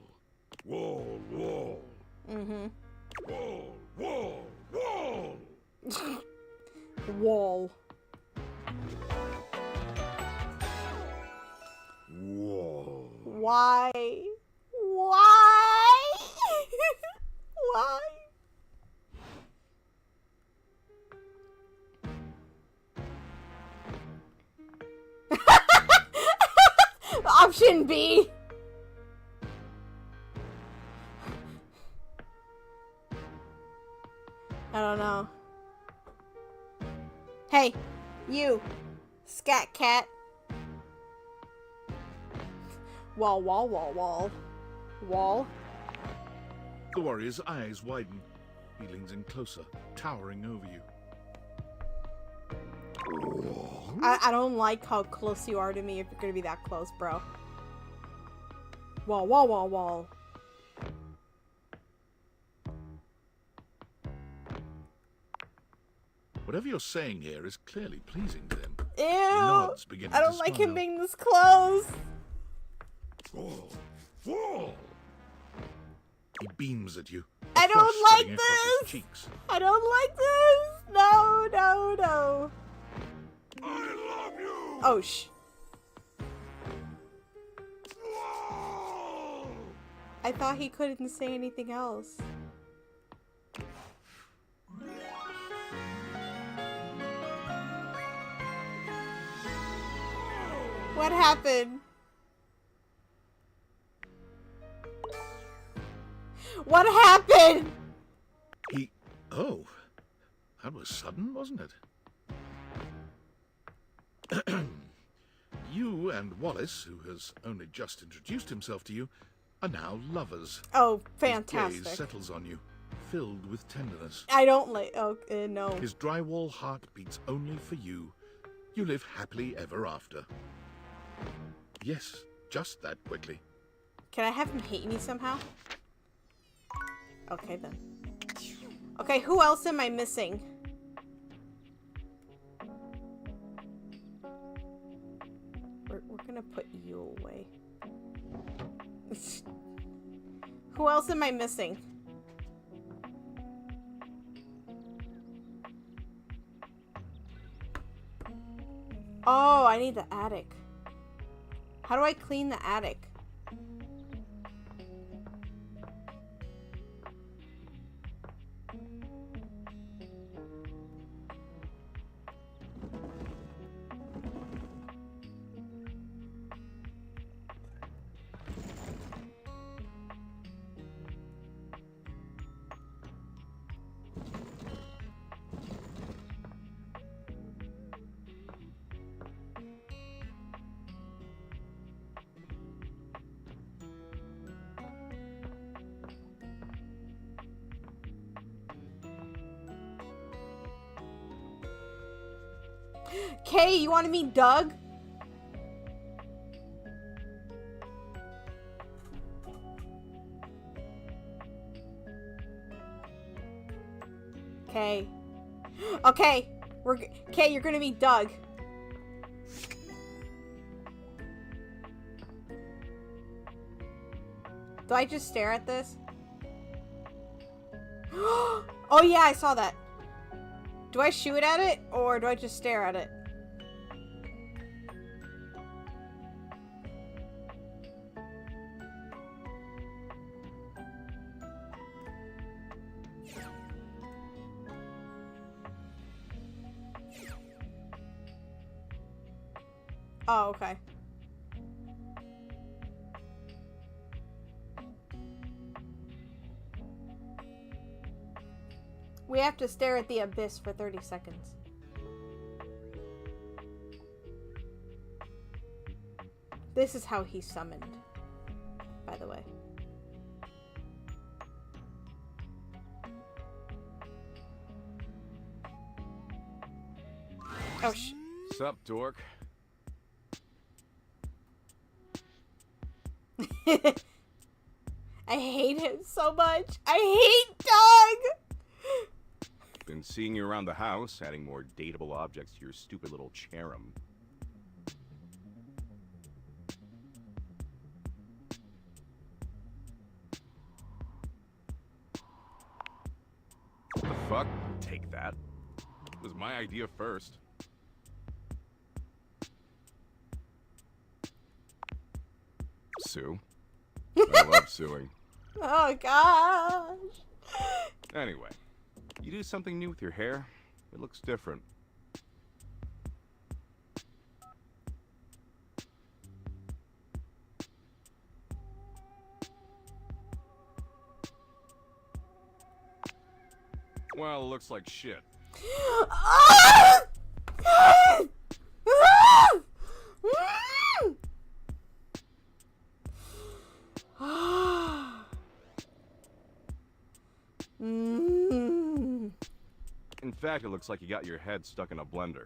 wall, wall. Mm-hmm. Wall, wall, wall. Wall. Wall. Why? Why? Why? Option B. I don't know. Hey, you, scat cat. Wall, wall, wall, wall. Wall. The warrior's eyes widen. He leans in closer, towering over you. I don't like how close you are to me if you're gonna be that close, bro. Wall, wall, wall, wall. Whatever you're saying here is clearly pleasing to him. Ew! Nods, beginning I don't to like smile. him being this close. Wall, wall. He beams at you. I flush don't like spreading across his this. cheeks. I don't like this. No, no, no. I love you. Oh, shh. Wall. I thought he couldn't say anything else. What happened? What happened? Oh, that was sudden, wasn't it? You and Wallace, who has only just introduced himself to you, are now lovers. Oh, His fantastic. gaze settles on you, filled with tenderness. I don't like... Oh, no. His drywall heart beats only for you. You live happily ever after. Yes, just that quickly. Can I have him hate me somehow? Okay, then. Okay, who else am I missing? We're gonna put you away. Who else am I missing? Oh, I need the attic. How do I clean the attic? Kay, you want to meet Doug? Kay. Okay, Kay, you're gonna meet Doug. Do I just stare at this? Oh yeah, I saw that. Do I shoot at it, or do I just stare at it? Oh, okay. We have to stare at the abyss for 30 seconds. This is how he's summoned, by the way. Oh, Sup, dork? I hate him so much. I hate Doug! Been seeing you around the house, adding more dateable objects to your stupid little cherub. What the fuck? Take that. It was my idea first. Sue. I love suing. Oh, gosh. Anyway, you do something new with your hair, it looks different. Well, it looks like shit. In fact, it looks like you got your head stuck in a blender.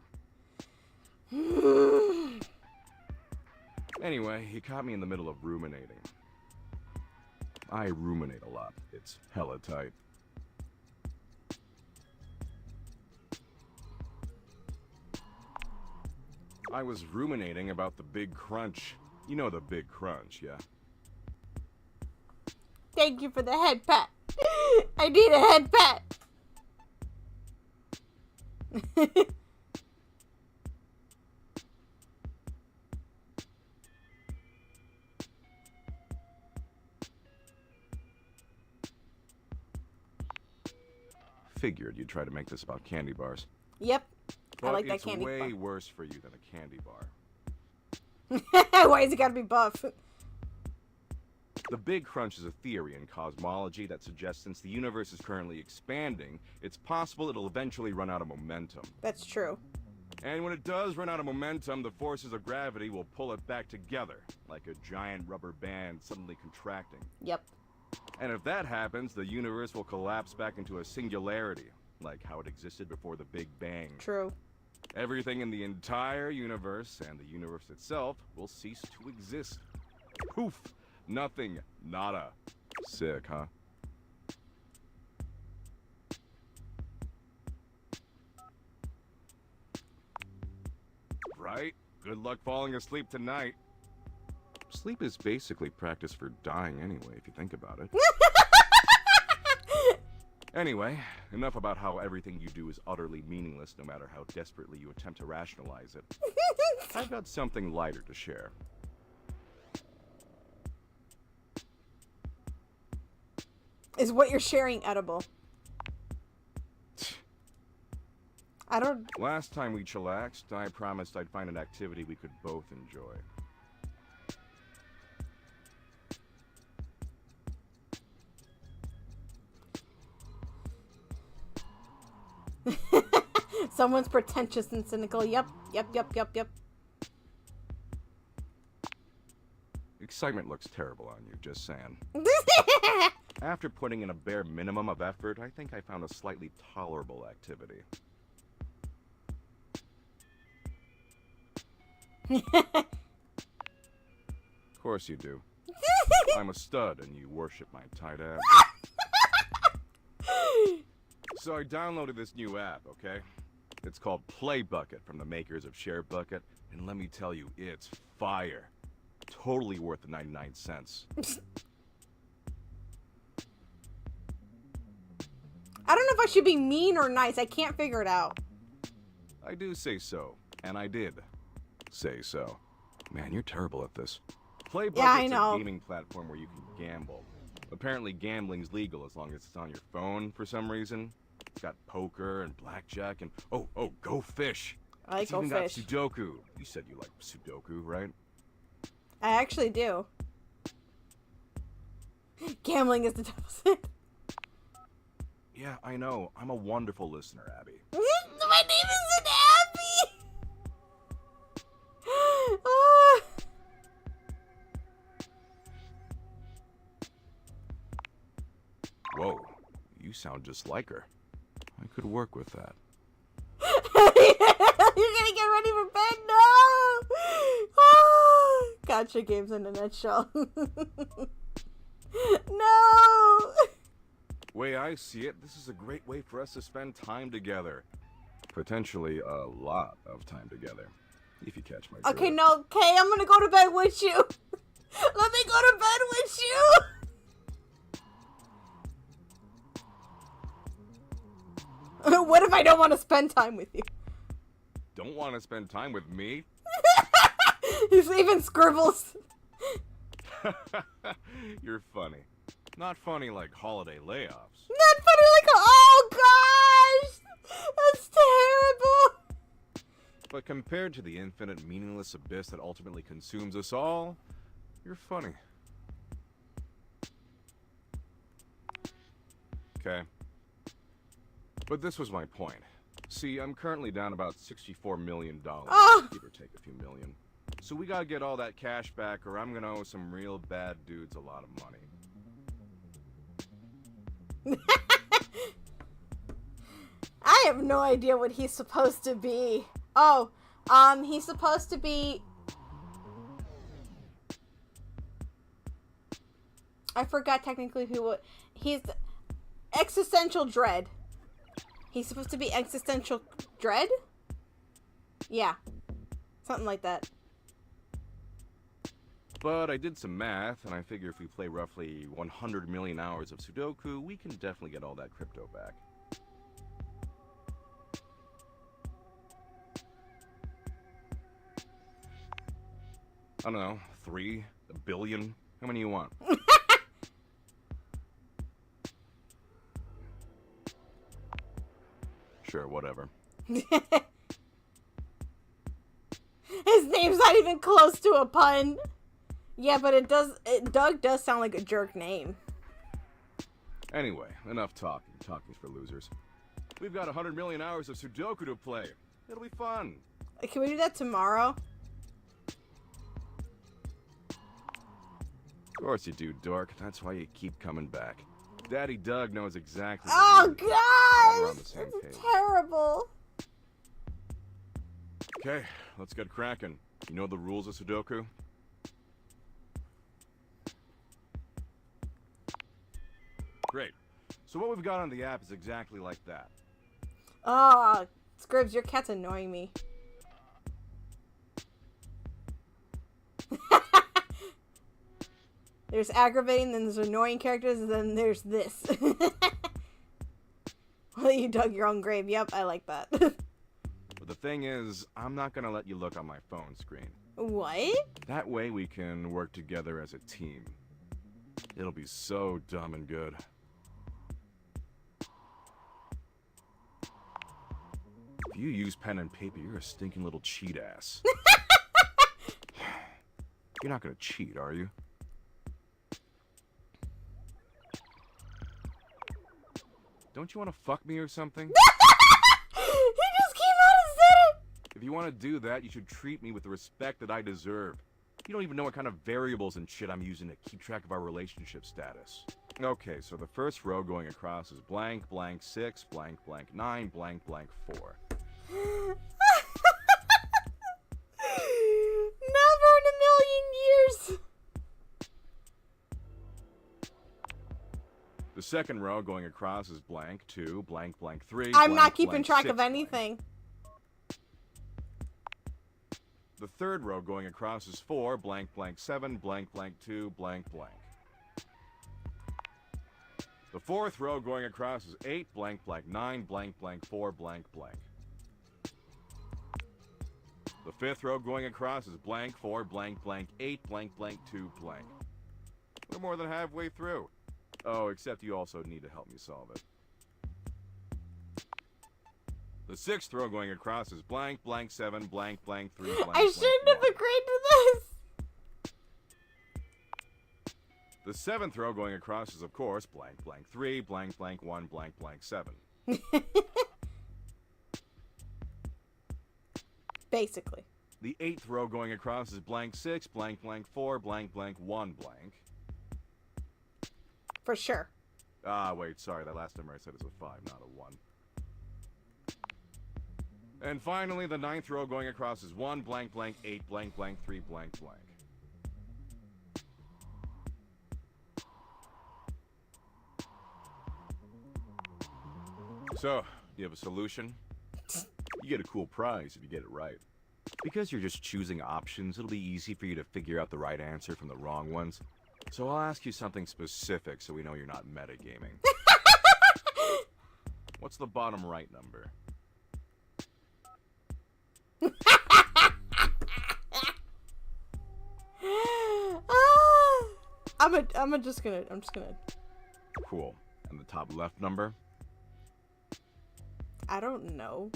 Anyway, he caught me in the middle of ruminating. I ruminate a lot. It's hella tight. I was ruminating about the big crunch. You know the big crunch, yeah? Thank you for the head pat. I need a head pat. Figured you'd try to make this about candy bars. Yep. But I like that candy it's way bar. worse for you than a candy bar. Why is it gotta be buff? The Big Crunch is a theory in cosmology that suggests since the universe is currently expanding, it's possible it'll eventually run out of momentum. That's true. And when it does run out of momentum, the forces of gravity will pull it back together, like a giant rubber band suddenly contracting. Yep. And if that happens, the universe will collapse back into a singularity, like how it existed before the Big Bang. True. Everything in the entire universe and the universe itself will cease to exist. Poof! Nothing. Nada. Sick, huh? Right? Good luck falling asleep tonight. Sleep is basically practice for dying anyway, if you think about it. Anyway, enough about how everything you do is utterly meaningless no matter how desperately you attempt to rationalize it. I've got something lighter to share. Is what you're sharing edible? I don't... Last time we chillaxed, I promised I'd find an activity we could both enjoy. Someone's pretentious and cynical. Yep. Excitement looks terrible on you, just saying. After putting in a bare minimum of effort, I think I found a slightly tolerable activity. Of course you do. I'm a stud and you worship my tight ass. So I downloaded this new app, okay? It's called Play Bucket from the makers of Share Bucket, and let me tell you, it's fire. Totally worth the 99 cents. I don't know if I should be mean or nice. I can't figure it out. I do say so, and I did say so. Man, you're terrible at this. Play Bucket's a gaming platform where you can gamble. Apparently gambling's legal as long as it's on your phone for some reason. It's got poker and blackjack and oh, Go Fish. I like it's Go even Fish. Got Sudoku. You said you like Sudoku, right? I actually do. Gambling is the devil's sin. Yeah, I know. I'm a wonderful listener, Abby. My name isn't Abby! Oh. Whoa, you sound just like her. I could work with that. You're gonna get ready for bed? No! Oh. Gotcha games in a nutshell. No! Way I see it, this is a great way for us to spend time together. Potentially a lot of time together. If you catch my drift. Okay, no, okay, I'm gonna go to bed with you. Let me go to bed with you. What if I don't want to spend time with you? Don't want to spend time with me? He's even scribbles. You're funny. Not funny like holiday layoffs. Not funny like, oh gosh! That's terrible! But compared to the infinite, meaningless abyss that ultimately consumes us all, you're funny. Okay. But this was my point. See, I'm currently down about $64 million, give or take a few million. So we gotta get all that cash back or I'm gonna owe some real bad dudes a lot of money. I have no idea what he's supposed to be. Oh, he's supposed to be... I forgot technically who... He's Existential Dread. He's supposed to be Existential Dread? Yeah. Something like that. But I did some math, and I figure if we play roughly 100 million hours of Sudoku, we can definitely get all that crypto back. I don't know, 3? A billion? How many you want? Sure, whatever. His name's not even close to a pun. Yeah, but Doug does sound like a jerk name. Anyway, enough talking. Talking's for losers. We've got 100 million hours of Sudoku to play. It'll be fun. Can we do that tomorrow? Of course you do, dork. That's why you keep coming back. Daddy Doug knows exactly. Oh, we're on the gosh! same This page. is terrible. Okay, let's get cracking. You know the rules of Sudoku? Great. So what we've got on the app is exactly like that. Oh, Scribs, your cat's annoying me. There's aggravating, then there's annoying characters, and then there's this. Well, you dug your own grave. Yep, I like that. But But the thing is, I'm not gonna let you look on my phone screen. What? That way we can work together as a team. It'll be so dumb and good. If you use pen and paper, you're a stinking little cheat ass. You're not gonna cheat, are you? Don't you want to fuck me or something? He just came out and said it! If you want to do that, you should treat me with the respect that I deserve. You don't even know what kind of variables and shit I'm using to keep track of our relationship status. Okay, so the first row going across is blank, blank 6, blank, blank 9, blank, blank 4. Never in a million years! The second row going across is blank 2, blank, blank 3. I'm blank, not keeping blank, track 6, of anything. Blank. The third row going across is 4, blank, blank 7, blank, blank 2, blank, blank. The fourth row going across is 8, blank, blank 9, blank, blank 4, blank, blank. The fifth row going across is blank 4, blank, blank 8, blank, blank 2, blank. We're more than halfway through. Oh, except you also need to help me solve it. The sixth row going across is blank, blank 7, blank, blank 3, blank, I shouldn't have agreed to this! The seventh row going across is, of course, blank, blank 3, blank, blank 1, blank, blank 7. Basically. The eighth row going across is blank 6, blank, blank 4, blank, blank 1, blank. For sure. Ah, wait, sorry, that last number I said is a 5, not a 1. And finally, the ninth row going across is 1, blank, blank 8, blank, blank 3, blank, blank. So, you have a solution? You get a cool prize if you get it right. Because you're just choosing options, it'll be easy for you to figure out the right answer from the wrong ones. So I'll ask you something specific so we know you're not metagaming. What's the bottom right number? I'm just gonna. Cool. And the top left number? I don't know.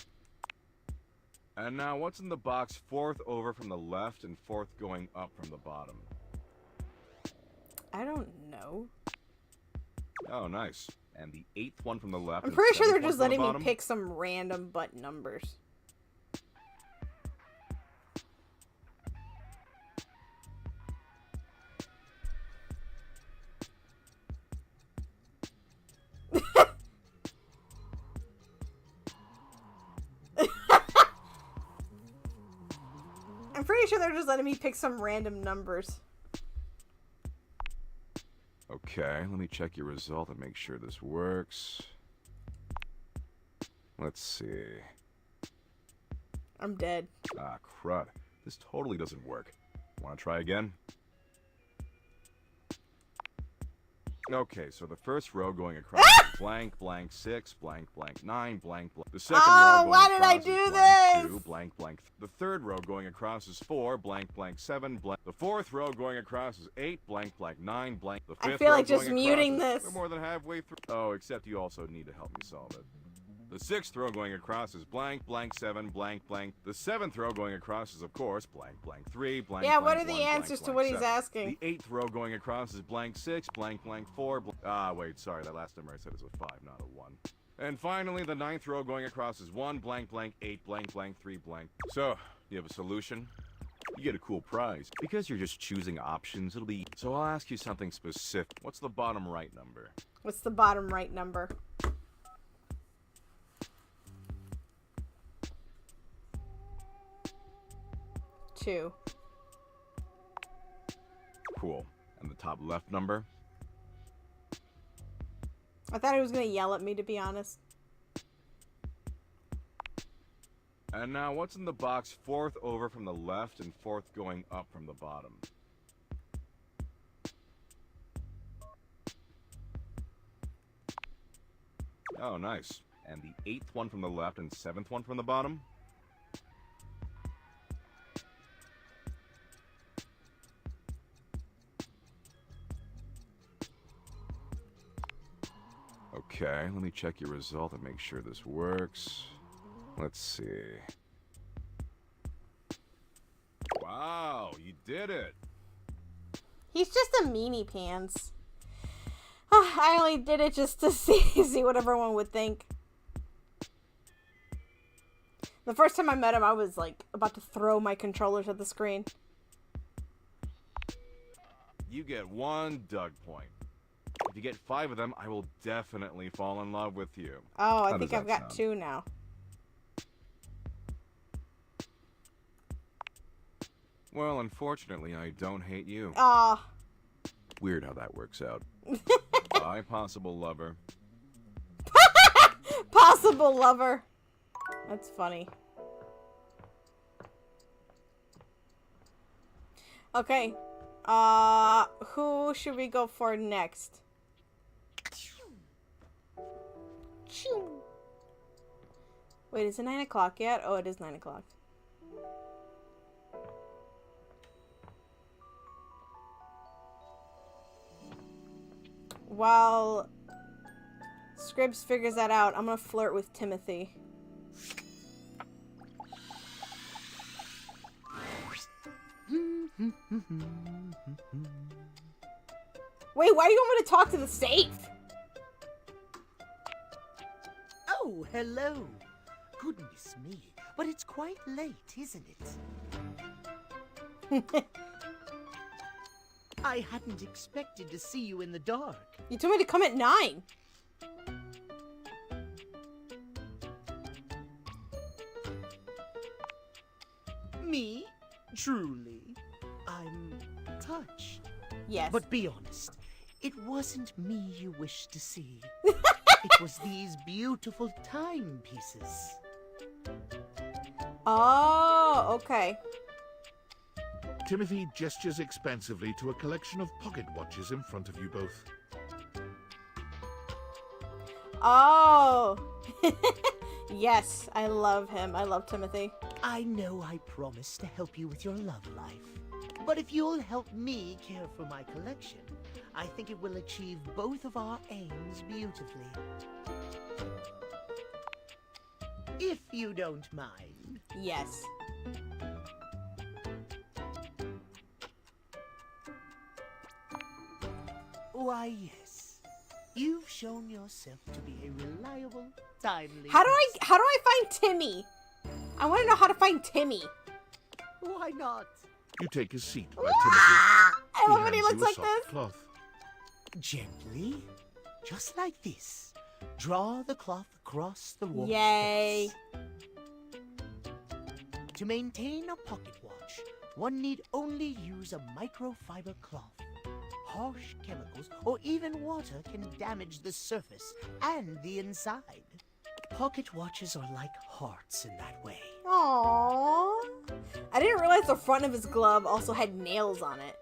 And now, what's in the box fourth over from the left and fourth going up from the bottom? I don't know. Oh, nice. And the eighth one from the left. I'm pretty sure they're one just from the letting me bottom? pick some random butt numbers. I'm pretty sure they're just letting me pick some random numbers. Okay, let me check your result and make sure this works. Let's see. I'm dead. Ah, crud. This totally doesn't work. Want to try again? Okay, so the first row going across is blank, blank 6, blank, blank 9, blank, blank. The second row going why did I across do is blank this? 2, blank, blank. The third row going across is 4, blank, blank 7, blank. The fourth row going across is 8, blank, blank 9, blank. The fifth I feel row like just going muting across is- this. We're more than halfway through. Oh, except you also need to help me solve it. The sixth row going across is blank, blank 7, blank, blank. The seventh row going across is, of course, blank, blank 3, blank, Yeah, blank what are the 1, answers blank, to what blank he's 7. asking? The eighth row going across is blank 6, blank, blank 4, ah, wait, sorry, that last number I said is a 5, not a 1. And finally, the ninth row going across is 1, blank, blank 8, blank, blank 3, blank. So, you have a solution? You get a cool prize. Because you're just choosing options, it'll be... So I'll ask you something specific. What's the bottom right number? What's the bottom right number? Two. Cool. And the top left number? I thought he was gonna yell at me, to be honest. And now, what's in the box fourth over from the left and fourth going up from the bottom? Oh, nice. And the eighth one from the left and seventh one from the bottom? Okay, let me check your result and make sure this works. Let's see. Wow, you did it! He's just a meanie pants. I only did it just to see what everyone would think. The first time I met him, I was like about to throw my controllers at the screen. You get 1 Doug point. If you get 5 of them, I will definitely fall in love with you. Oh, I How think does I've that got sound? 2 now. Well, unfortunately, I don't hate you. Aw. Weird how that works out. Bye, possible lover. Possible lover. That's funny. Okay. Who should we go for next? Wait, is it 9 o'clock yet? Oh, it is 9 o'clock. While Scribs figures that out, I'm gonna flirt with Timothy. Wait, why do you want me to talk to the safe? Oh, hello. Goodness me, but it's quite late, isn't it? I hadn't expected to see you in the dark. You told me to come at 9. Me? Truly? I'm touched. Yes. But be honest, it wasn't me you wished to see. It was these beautiful timepieces. Oh, okay. Timothy gestures expansively to a collection of pocket watches in front of you both. Oh. Yes, I love him. I love Timothy. I know I promised to help you with your love life. But if you'll help me care for my collection, I think it will achieve both of our aims beautifully. If you don't mind. Yes. Why, yes. You've shown yourself to be a reliable, timely How do person. I find Timmy? I want to know how to find Timmy. Why not? You take a seat by I Timothy. love when he hands looks you a like soft this. cloth. Gently, just like this. Draw the cloth across the watch Yay. face. To maintain a pocket watch, one need only use a microfiber cloth. Harsh chemicals or even water can damage the surface and the inside. Pocket watches are like hearts in that way. Aww. I didn't realize the front of his glove also had nails on it.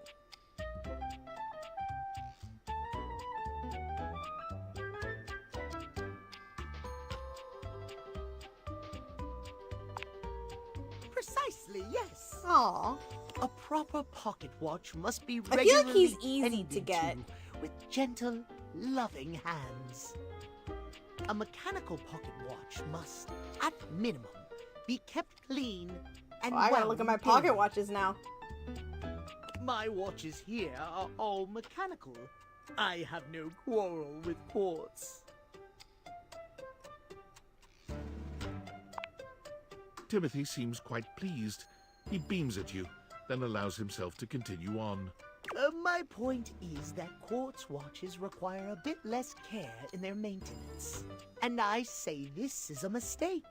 Precisely, yes. Aww. A proper pocket watch must be I feel like regularly he's easy to tended get. with gentle, loving hands. A mechanical pocket watch must, at minimum, be kept clean and Oh, I gotta well look at my maintained. pocket watches now. My watches here are all mechanical. I have no quarrel with quartz. Timothy seems quite pleased. He beams at you, then allows himself to continue on. My point is that quartz watches require a bit less care in their maintenance. And I say this is a mistake.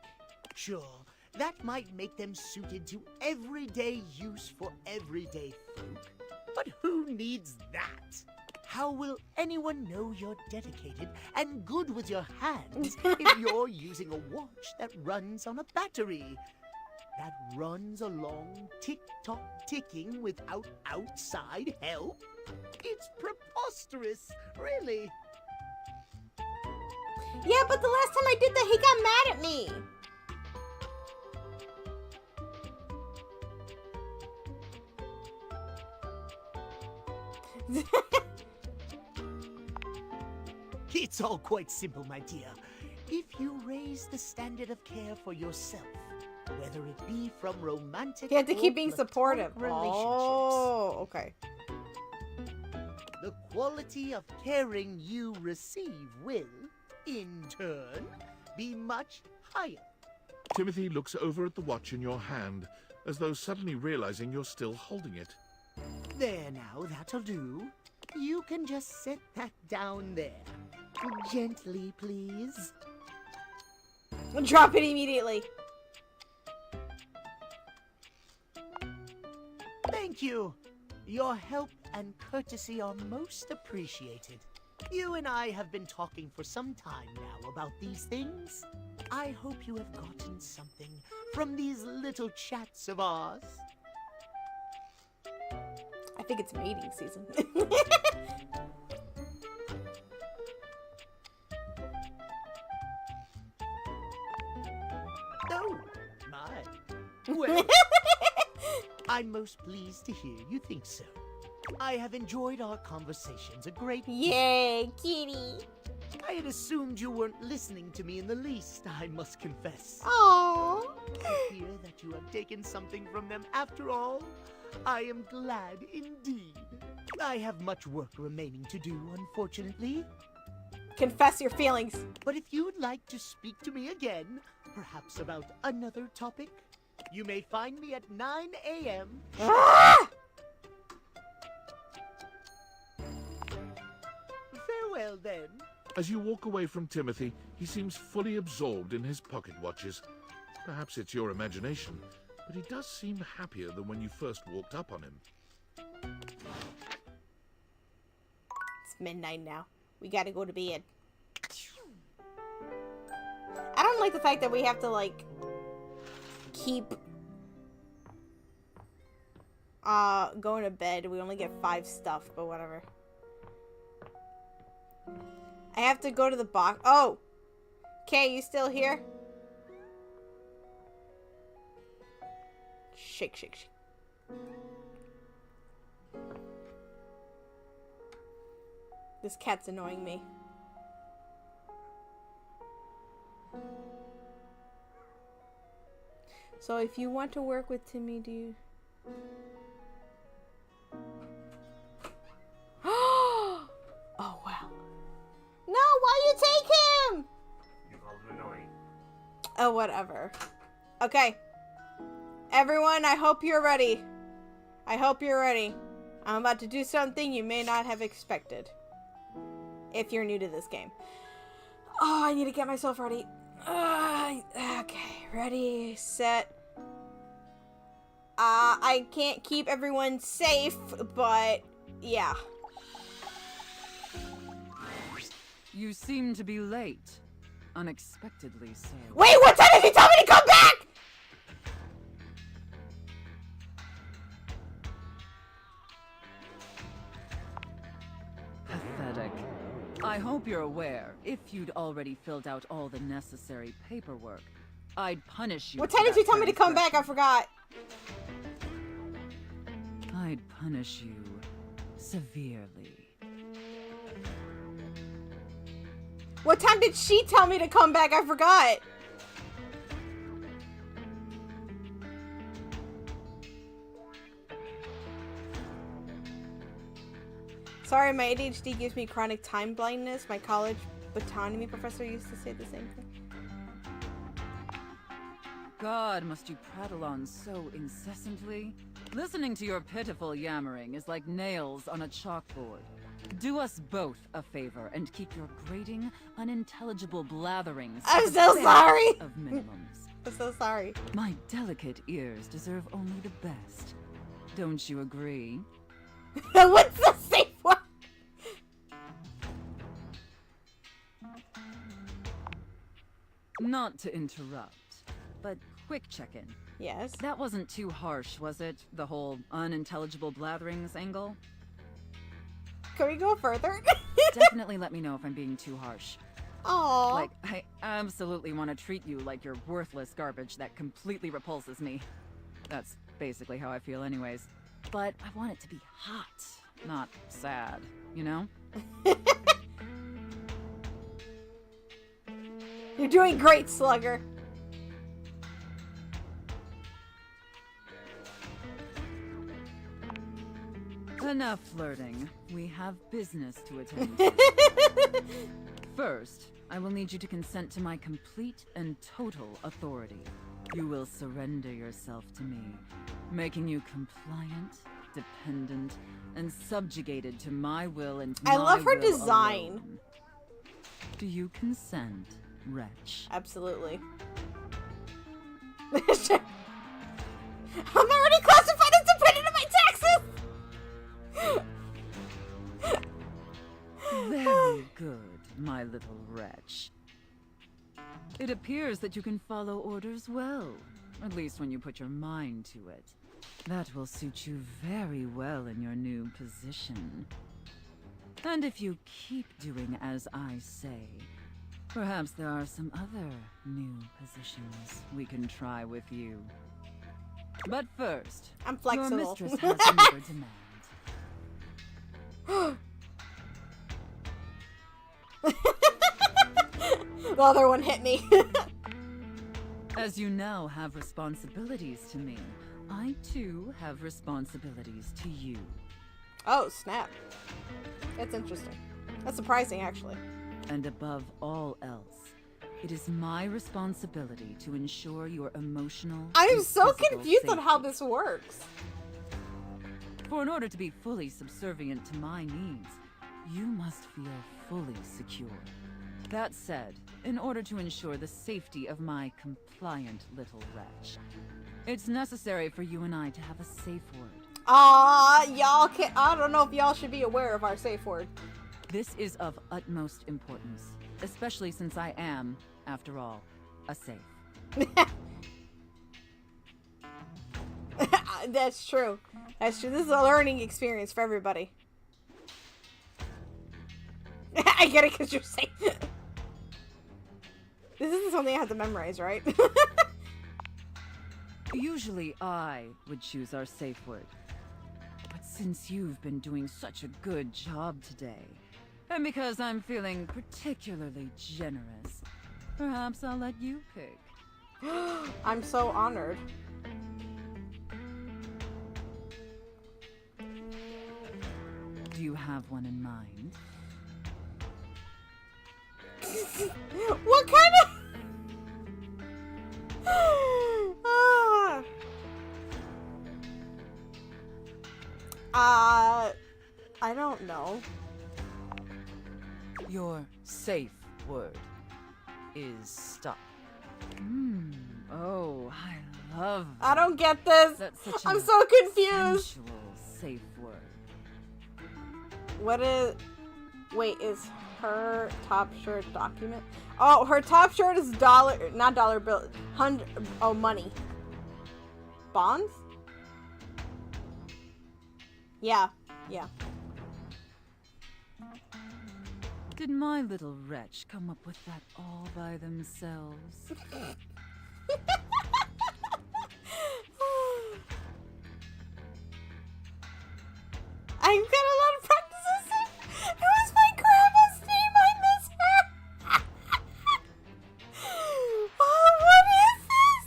Sure, that might make them suited to everyday use for everyday folk. But who needs that? How will anyone know you're dedicated and good with your hands if you're using a watch that runs on a battery? That runs along tick-tock ticking without outside help? It's preposterous, really. Yeah, but the last time I did that, he got mad at me. It's all quite simple, my dear. If you raise the standard of care for yourself, whether it be from romantic You have to or keep being supportive. relationships, Oh, okay. the quality of caring you receive will, in turn, be much higher. Timothy looks over at the watch in your hand, as though suddenly realizing you're still holding it. There now, that'll do. You can just set that down there. Gently, please. Drop it immediately. Thank you. Your help and courtesy are most appreciated. You and I have been talking for some time now about these things. I hope you have gotten something from these little chats of ours. I think it's mating season. Oh, my. Well, I'm most pleased to hear you think so. I have enjoyed our conversations a great deal. Yay, kitty. I had assumed you weren't listening to me in the least, I must confess. Aww. To hear that you have taken something from them after all, I am glad indeed. I have much work remaining to do, unfortunately. Confess your feelings. But if you'd like to speak to me again, perhaps about another topic, you may find me at 9 a.m. Ah! Farewell, then. As you walk away from Timothy, he seems fully absorbed in his pocket watches. Perhaps it's your imagination, but he does seem happier than when you first walked up on him. It's midnight now. We gotta go to bed. I don't like the fact that we have to, like, keep going to bed. We only get 5 stuff, but whatever. I have to go to the box. Oh! Kay, you still here? Shake, shake, shake. This cat's annoying me. So if you want to work with Timmy, do you... Oh, well. No, why you take him? You called him annoying. Oh, whatever. Okay. Everyone, I hope you're ready. I hope you're ready. I'm about to do something you may not have expected. If you're new to this game. Oh, I need to get myself ready. Okay, ready, set. I can't keep everyone safe, but yeah. You seem to be late. Unexpectedly so. Wait, what time did he tell me to come back? Pathetic. I hope you're aware, if you'd already filled out all the necessary paperwork, I'd punish you. What time did you tell me to come back? I forgot. I'd punish you severely. What time did she tell me to come back? I forgot. Sorry, my ADHD gives me chronic time blindness. My college botany professor used to say the same thing. God, must you prattle on so incessantly? Listening to your pitiful yammering is like nails on a chalkboard. Do us both a favor and keep your grating, unintelligible blatherings. I'm so sorry. Of minimums. I'm so sorry. My delicate ears deserve only the best. Don't you agree? What's the safe word? Not to interrupt, but quick check-in. Yes. That wasn't too harsh, was it? The whole unintelligible blatherings angle? Can we go further? Definitely let me know if I'm being too harsh. Aww. Like, I absolutely want to treat you like you're worthless garbage that completely repulses me. That's basically how I feel anyways. But I want it to be hot, not sad, you know? You're doing great, Slugger. Enough flirting. We have business to attend to. First, I will need you to consent to my complete and total authority. You will surrender yourself to me, making you compliant, dependent, and subjugated to my will and my I love her will design. alone. Do you consent, wretch? Absolutely. I'm already classified as dependent of my taxes! Very good, my little wretch. It appears that you can follow orders well, at least when you put your mind to it. That will suit you very well in your new position. And if you keep doing as I say, perhaps there are some other new positions we can try with you. But first, I'm flexible. your mistress has another demand. The other one hit me. As you now have responsibilities to me, I too have responsibilities to you. Oh, snap. That's interesting. That's surprising, actually. And above all else, it is my responsibility to ensure your emotional I'm and so physical confused on how safety. this works. For in order to be fully subservient to my needs, you must feel fully secure. That said, in order to ensure the safety of my compliant little wretch, it's necessary for you and I to have a safe word. Y'all can't. I don't know if y'all should be aware of our safe word. This is of utmost importance, especially since I am, after all, a safe. That's true. That's true. This is a learning experience for everybody. I get it because you're safe. This isn't something I have to memorize, right? Usually I would choose our safe word. But since you've been doing such a good job today, and because I'm feeling particularly generous, perhaps I'll let you pick. I'm so honored. Do you have one in mind? What kind of... I don't know. Your safe word is stop. Oh, I love that. I don't get this. That's such I'm a so confused. sensual safe word. What is... Wait, is her top shirt document? Oh, her top shirt is dollar... Not dollar bill. Oh, money. Bonds? Yeah. Yeah. Did my little wretch come up with that all by themselves? I've got a lot of practices. It was my grandma's name. I miss her. Oh, what is this?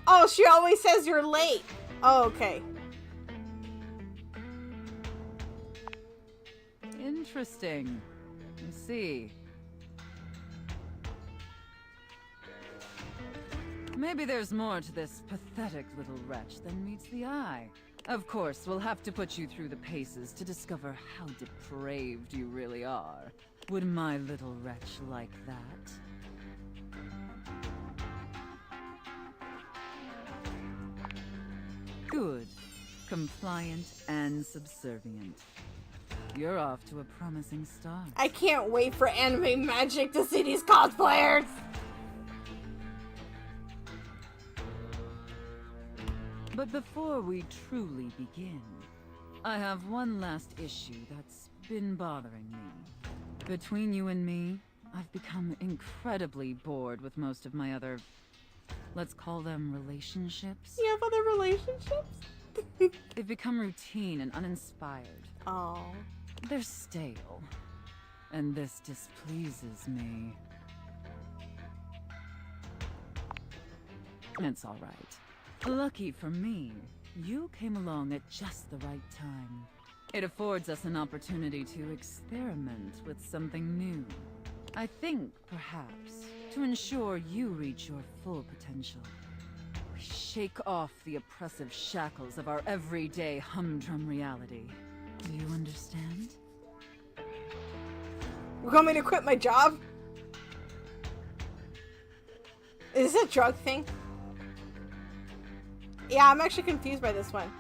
Oh, she always says you're late. Oh, okay. Interesting. I see. Maybe there's more to this pathetic little wretch than meets the eye. Of course, we'll have to put you through the paces to discover how depraved you really are. Would my little wretch like that? Good. Compliant and subservient. You're off to a promising start. I can't wait for anime magic to see these cosplayers. But before we truly begin, I have one last issue that's been bothering me. Between you and me, I've become incredibly bored with most of my other, let's call them relationships. You have other relationships? They've become routine and uninspired. Oh. They're stale. and this displeases me. It's all right. Lucky for me, you came along at just the right time. It affords us an opportunity to experiment with something new. I think, perhaps, to ensure you reach your full potential, we shake off the oppressive shackles of our everyday humdrum reality. Do you understand? You want me to quit my job? Is this a drug thing? Yeah, I'm actually confused by this one.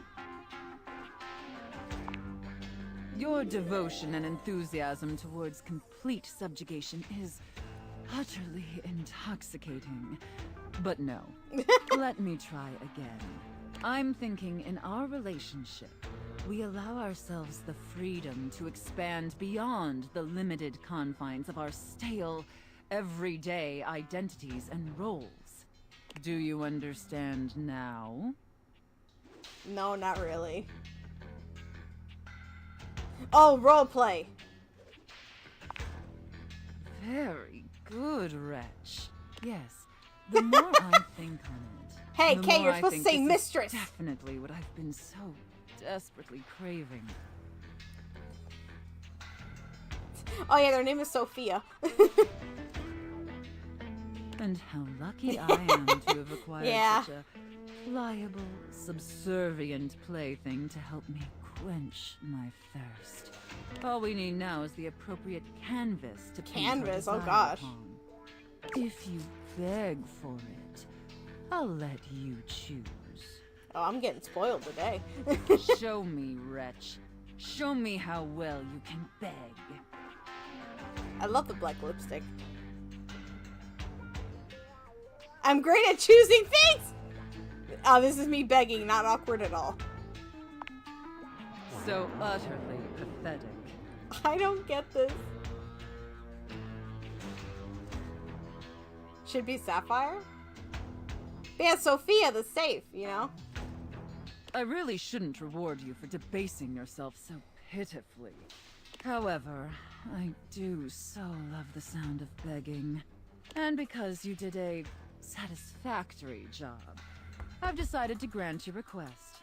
Your devotion and enthusiasm towards complete subjugation is utterly intoxicating. But no, let me try again. I'm thinking in our relationship, we allow ourselves the freedom to expand beyond the limited confines of our stale, everyday identities and roles. Do you understand now? No, not really. Oh, roleplay. Very good, wretch. Yes, the more I think on it, Hey, the Kay, more you're I supposed to think say this is mistress. Definitely what I've been so desperately craving. Oh yeah, their name is Sophia. And how lucky I am to have acquired Yeah. such a pliable, subservient plaything to help me quench my thirst. All we need now is the appropriate canvas to paint our Canvas? Oh desire gosh. upon. If you beg for it, I'll let you choose. Oh, I'm getting spoiled today. Show me, wretch. Show me how well you can beg. I love the black lipstick. I'm great at choosing things! Oh, this is me begging, not awkward at all. So utterly pathetic. I don't get this. Should be Sapphire? But yeah, Sophia the safe, you know? I really shouldn't reward you for debasing yourself so pitifully. However, I do so love the sound of begging. And because you did a satisfactory job, I've decided to grant your request.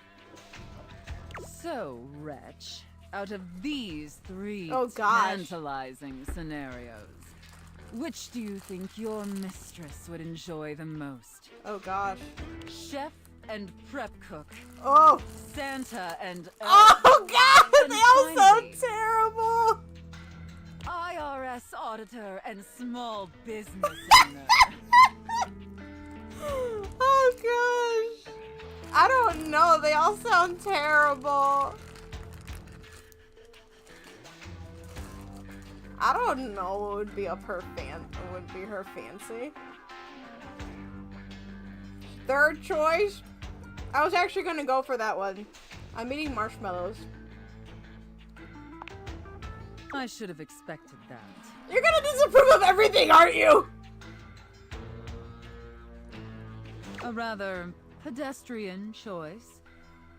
So, wretch, out of these three Oh, gosh. tantalizing scenarios, which do you think your mistress would enjoy the most? Oh gosh. Chef and prep cook, Oh! Santa and elf, Oh god! And They all sound finally- terrible! IRS auditor and small business owner. Oh gosh! I don't know, they all sound terrible. I don't know what would be her fancy. Third choice? I was actually gonna go for that one. I'm eating marshmallows. I should have expected that. You're gonna disapprove of everything, aren't you? A rather pedestrian choice,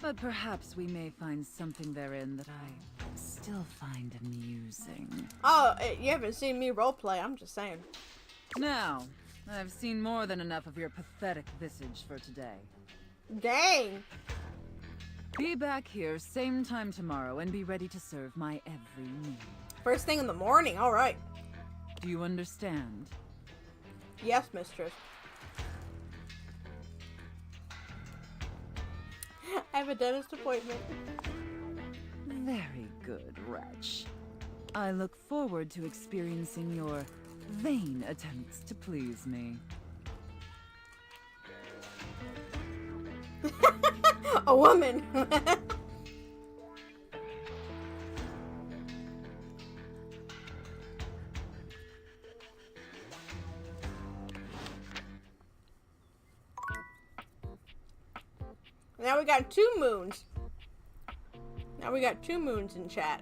but perhaps we may find something therein that I still find amusing. Oh, you haven't seen me roleplay, I'm just saying. Now, I've seen more than enough of your pathetic visage for today. Dang! Be back here same time tomorrow and be ready to serve my every need. First thing in the morning, alright. Do you understand? Yes, mistress. I have a dentist appointment. Very good, wretch. I look forward to experiencing your vain attempts to please me. A woman! Now we got 2 moons. Now we got 2 moons in chat.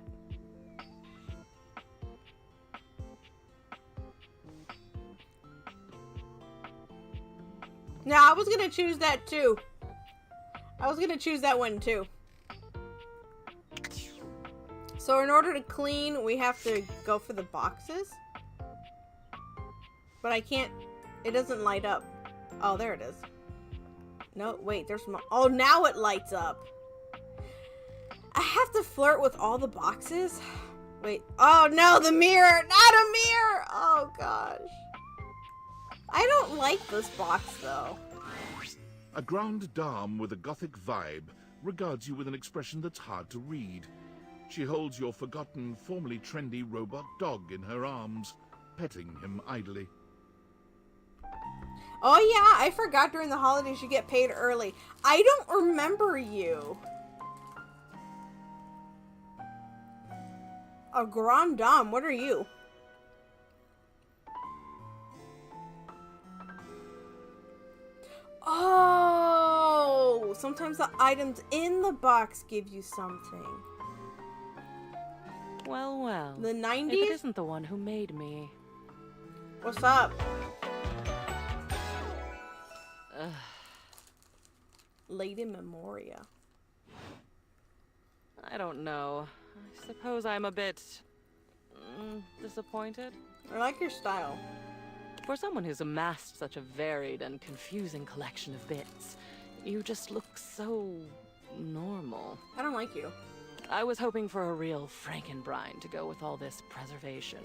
Now I was gonna choose that too. I was gonna choose that one too. So in order to clean, we have to go for the boxes? But I can't... It doesn't light up. Oh, there it is. No, wait, there's more. Oh, now it lights up. I have to flirt with all the boxes? Wait. Oh, no, the mirror. Not a mirror. Oh, gosh. I don't like this box, though. A grand dame with a gothic vibe regards you with an expression that's hard to read. She holds your forgotten, formerly trendy robot dog in her arms, petting him idly. Oh yeah, I forgot during the holidays you get paid early. I don't remember you. A grand dame, what are you? Oh, sometimes the items in the box give you something. Well, well. The 90s? If it isn't the one who made me. What's up? Lady Memoria. I don't know. I suppose I'm a bit... disappointed. I like your style. For someone who's amassed such a varied and confusing collection of bits, you just look so... normal. I don't like you. I was hoping for a real Frankenbrine to go with all this preservation.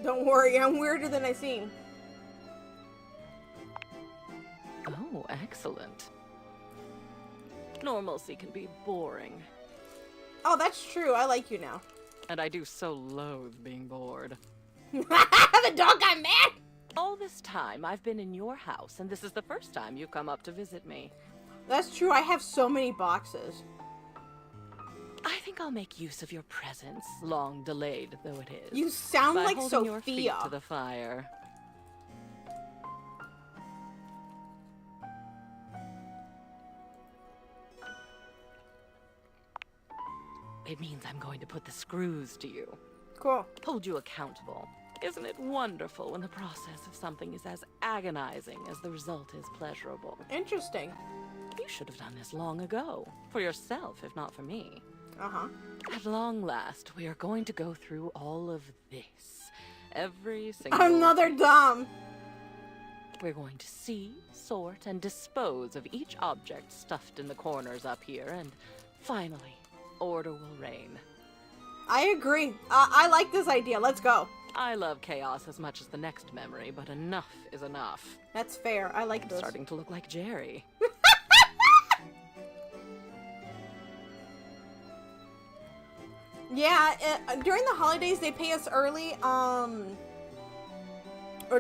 Don't worry, I'm weirder than I seem. Oh, excellent. Normalcy can be boring. Oh, that's true. I like you now. And I do so loathe being bored. The dog got mad! All this time, I've been in your house, and this is the first time you've come up to visit me. That's true. I have so many boxes. I think I'll make use of your presence, long delayed though it is. You sound by like holding your feet Sophia. to the fire. It means I'm going to put the screws to you. Cool. Hold you accountable. Isn't it wonderful when the process of something is as agonizing as the result is pleasurable? Interesting. You should have done this long ago. For yourself, if not for me. Uh-huh. At long last, we are going to go through all of this. Every single... Another dumb. We're going to see, sort, and dispose of each object stuffed in the corners up here, and finally, order will reign. I agree. I like this idea. Let's go. I love chaos as much as the next memory, but enough is enough. That's fair. I like I'm this. starting to look like Jerry. Yeah, during the holidays they pay us early. Or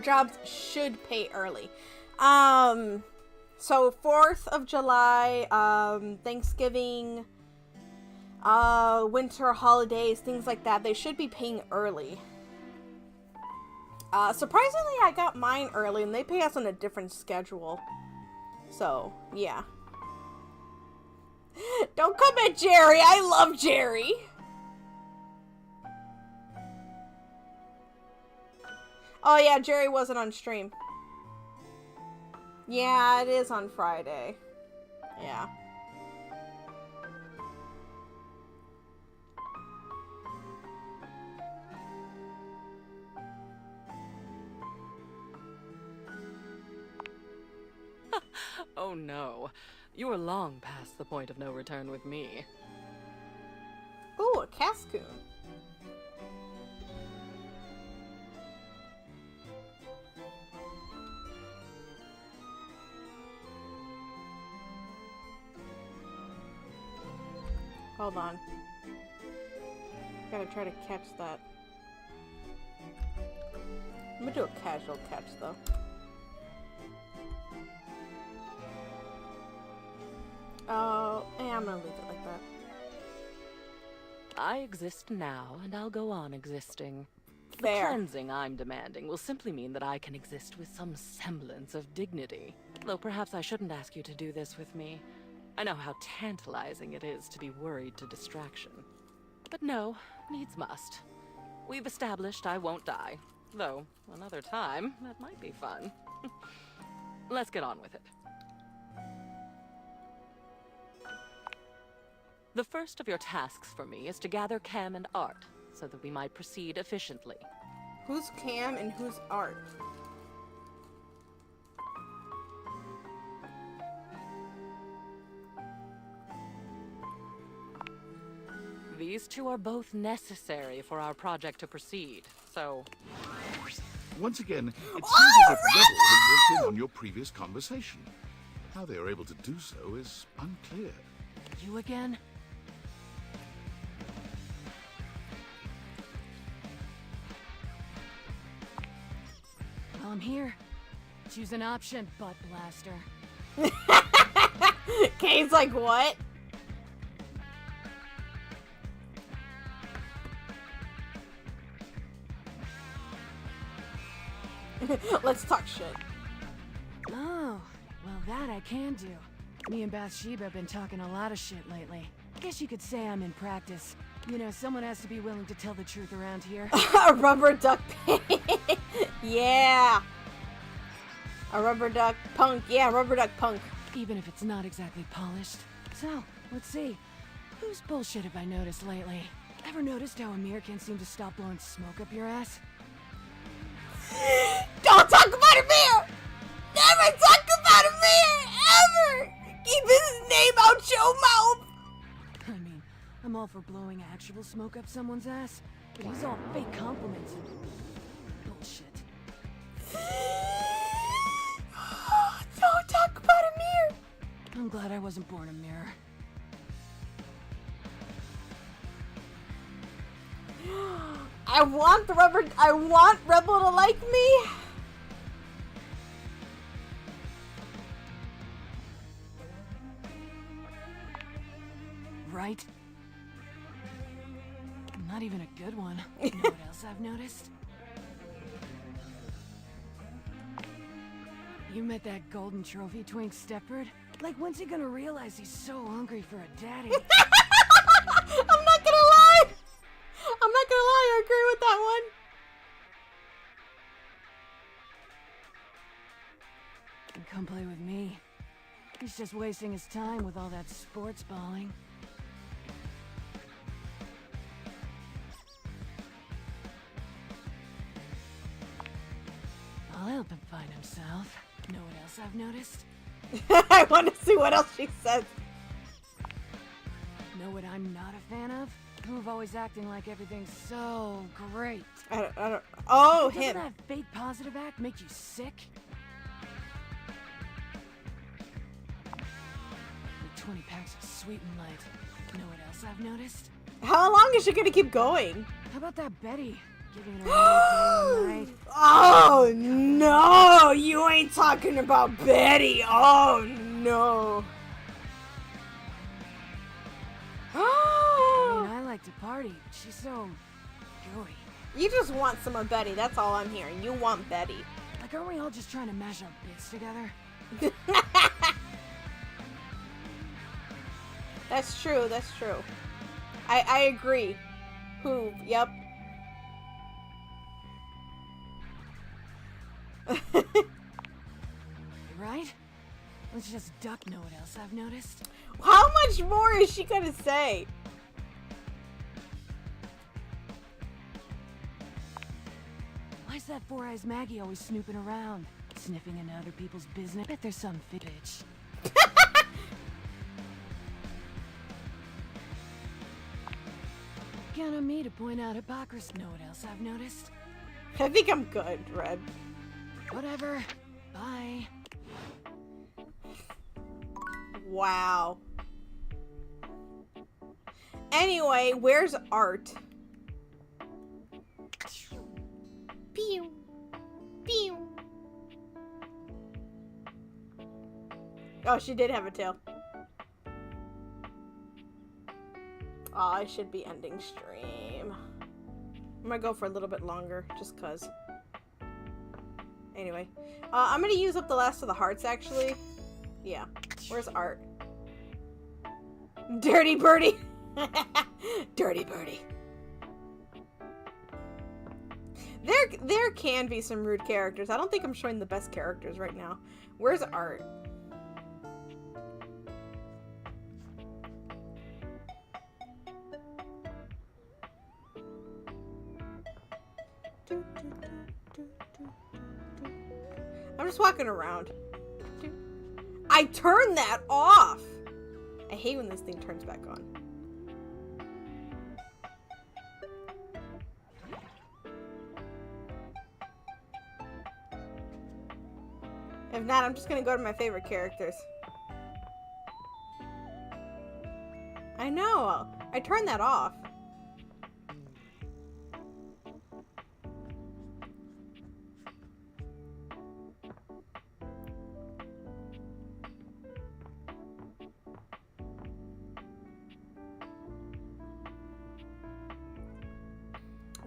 jobs should pay early. So 4th of July, Thanksgiving, winter holidays, things like that, they should be paying early. Surprisingly, I got mine early, and they pay us on a different schedule. So, yeah. Don't come at Jerry! I love Jerry! Oh yeah, Jerry wasn't on stream. Yeah, it is on Friday. Yeah. Oh no. You are long past the point of no return with me. Ooh, a Cascoon. Hold on. Gotta try to catch that. I'm gonna do a casual catch, though. Oh, yeah, I'm gonna leave it like that. I exist now, and I'll go on existing. Fair. The cleansing I'm demanding will simply mean that I can exist with some semblance of dignity. Though perhaps I shouldn't ask you to do this with me. I know how tantalizing it is to be worried to distraction. But no, needs must. We've established I won't die. Though, another time, that might be fun. Let's get on with it. The first of your tasks for me is to gather Cam and Art, so that we might proceed efficiently. Who's Cam and who's Art? These two are both necessary for our project to proceed, so... Once again, it seems as if Rebel has walked in on your previous conversation. How they are able to do so is unclear. You again? Well, I'm here. Choose an option, butt blaster. Kane's like, what? Let's talk shit. Oh, well that I can do. Me and Bathsheba have been talking a lot of shit lately. Guess you could say I'm in practice. You know, someone has to be willing to tell the truth around here. A rubber duck yeah. A rubber duck punk. Yeah, rubber duck punk. Even if it's not exactly polished. So, let's see. Whose bullshit have I noticed lately? Ever noticed how Amir can't seem to stop blowing smoke up your ass? Don't talk about Amir! Never talk about Amir! Ever! Keep his name out your mouth! I mean, I'm all for blowing actual smoke up someone's ass, but he's all fake compliments and bullshit. Don't talk about Amir! I'm glad I wasn't born Amir. I want Rebel to like me. Right? Not even a good one. You know what else I've noticed? You met that golden trophy twink Stepford? Like, when's he gonna realize he's so hungry for a daddy? I'm not gonna lie. I agree with that one. And come play with me. He's just wasting his time with all that sports balling. I'll help him find himself. Know what else I've noticed? I want to see what else she says. Know what I'm not a fan of? Groove always acting like everything's so great. I don't. Oh, Doesn't him. that fake positive act make you sick? With 20 packs of sweet and light. Know what else I've noticed? How long is she gonna keep going? How about that Betty? Giving it all day and night. Oh no! You ain't talking about Betty. Oh no. I mean, I like to party, but she's so gooey. You just want some of Betty. That's all I'm hearing. You want Betty. Like, aren't we all just trying to mash our bits together? That's true. That's true. I agree. Who? Yep. Right? Let's just duck. Know what else I've noticed? How much more is she gonna say? Why's that Four Eyes Maggie always snooping around? Sniffing into other people's business? Bet there's some fit bitch. Count on me to point out hypocrisy. Know what else I've noticed? I think I'm good, Red. Whatever. Bye. Wow. Anyway, where's Art? Pew. Pew. Oh, she did have a tail. Oh, I should be ending stream. I'm gonna go for a little bit longer, just cause. Anyway. I'm gonna use up the last of the hearts, actually. Yeah. Where's Art? Dirty Birdie! Dirty Birdie. There can be some rude characters. I don't think I'm showing the best characters right now. Where's Art? I'm just walking around. I turned that off! I hate when this thing turns back on. If not, I'm just gonna go to my favorite characters. I know! I turned that off.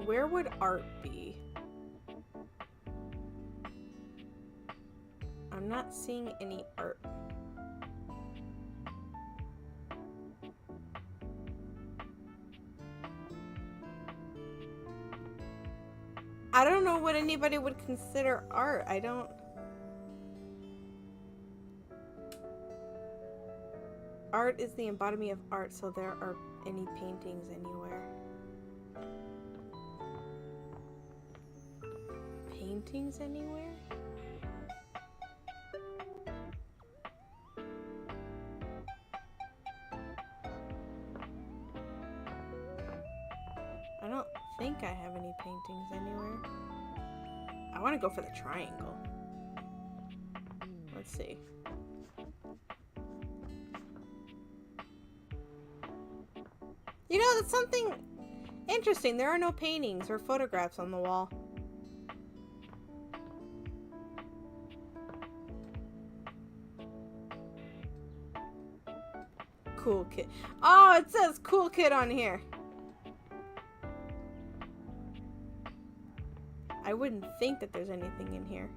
Where would art be? I'm not seeing any art. I don't know what anybody would consider art. I don't... Art is the embodiment of art, so there are any paintings anywhere. Paintings anywhere? I don't think I have any paintings anywhere. I want to go for the triangle. Let's see. You know, that's something interesting. There are no paintings or photographs on the wall. Cool kid. Oh, it says cool kid on here. I wouldn't think that there's anything in here.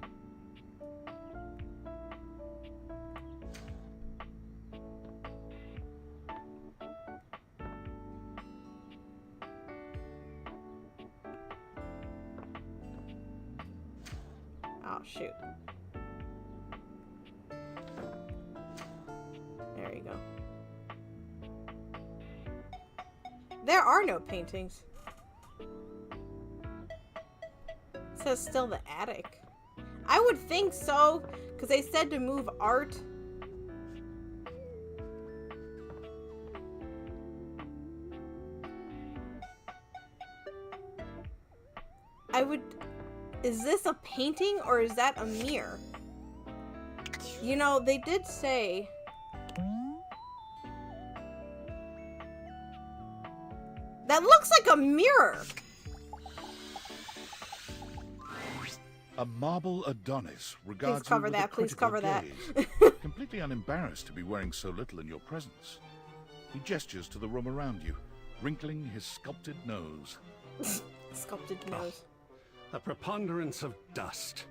Oh, shoot. There you go. There are no paintings. It says still the attic. I would think so, because they said to move art. I would... Is this a painting or is that a mirror? You know, they did say... That looks like a mirror! A marble Adonis regards Please cover you with that, a please critical cover that. gaze, completely unembarrassed to be wearing so little in your presence. He gestures to the room around you, wrinkling his sculpted nose. Sculpted nose. A preponderance of dust.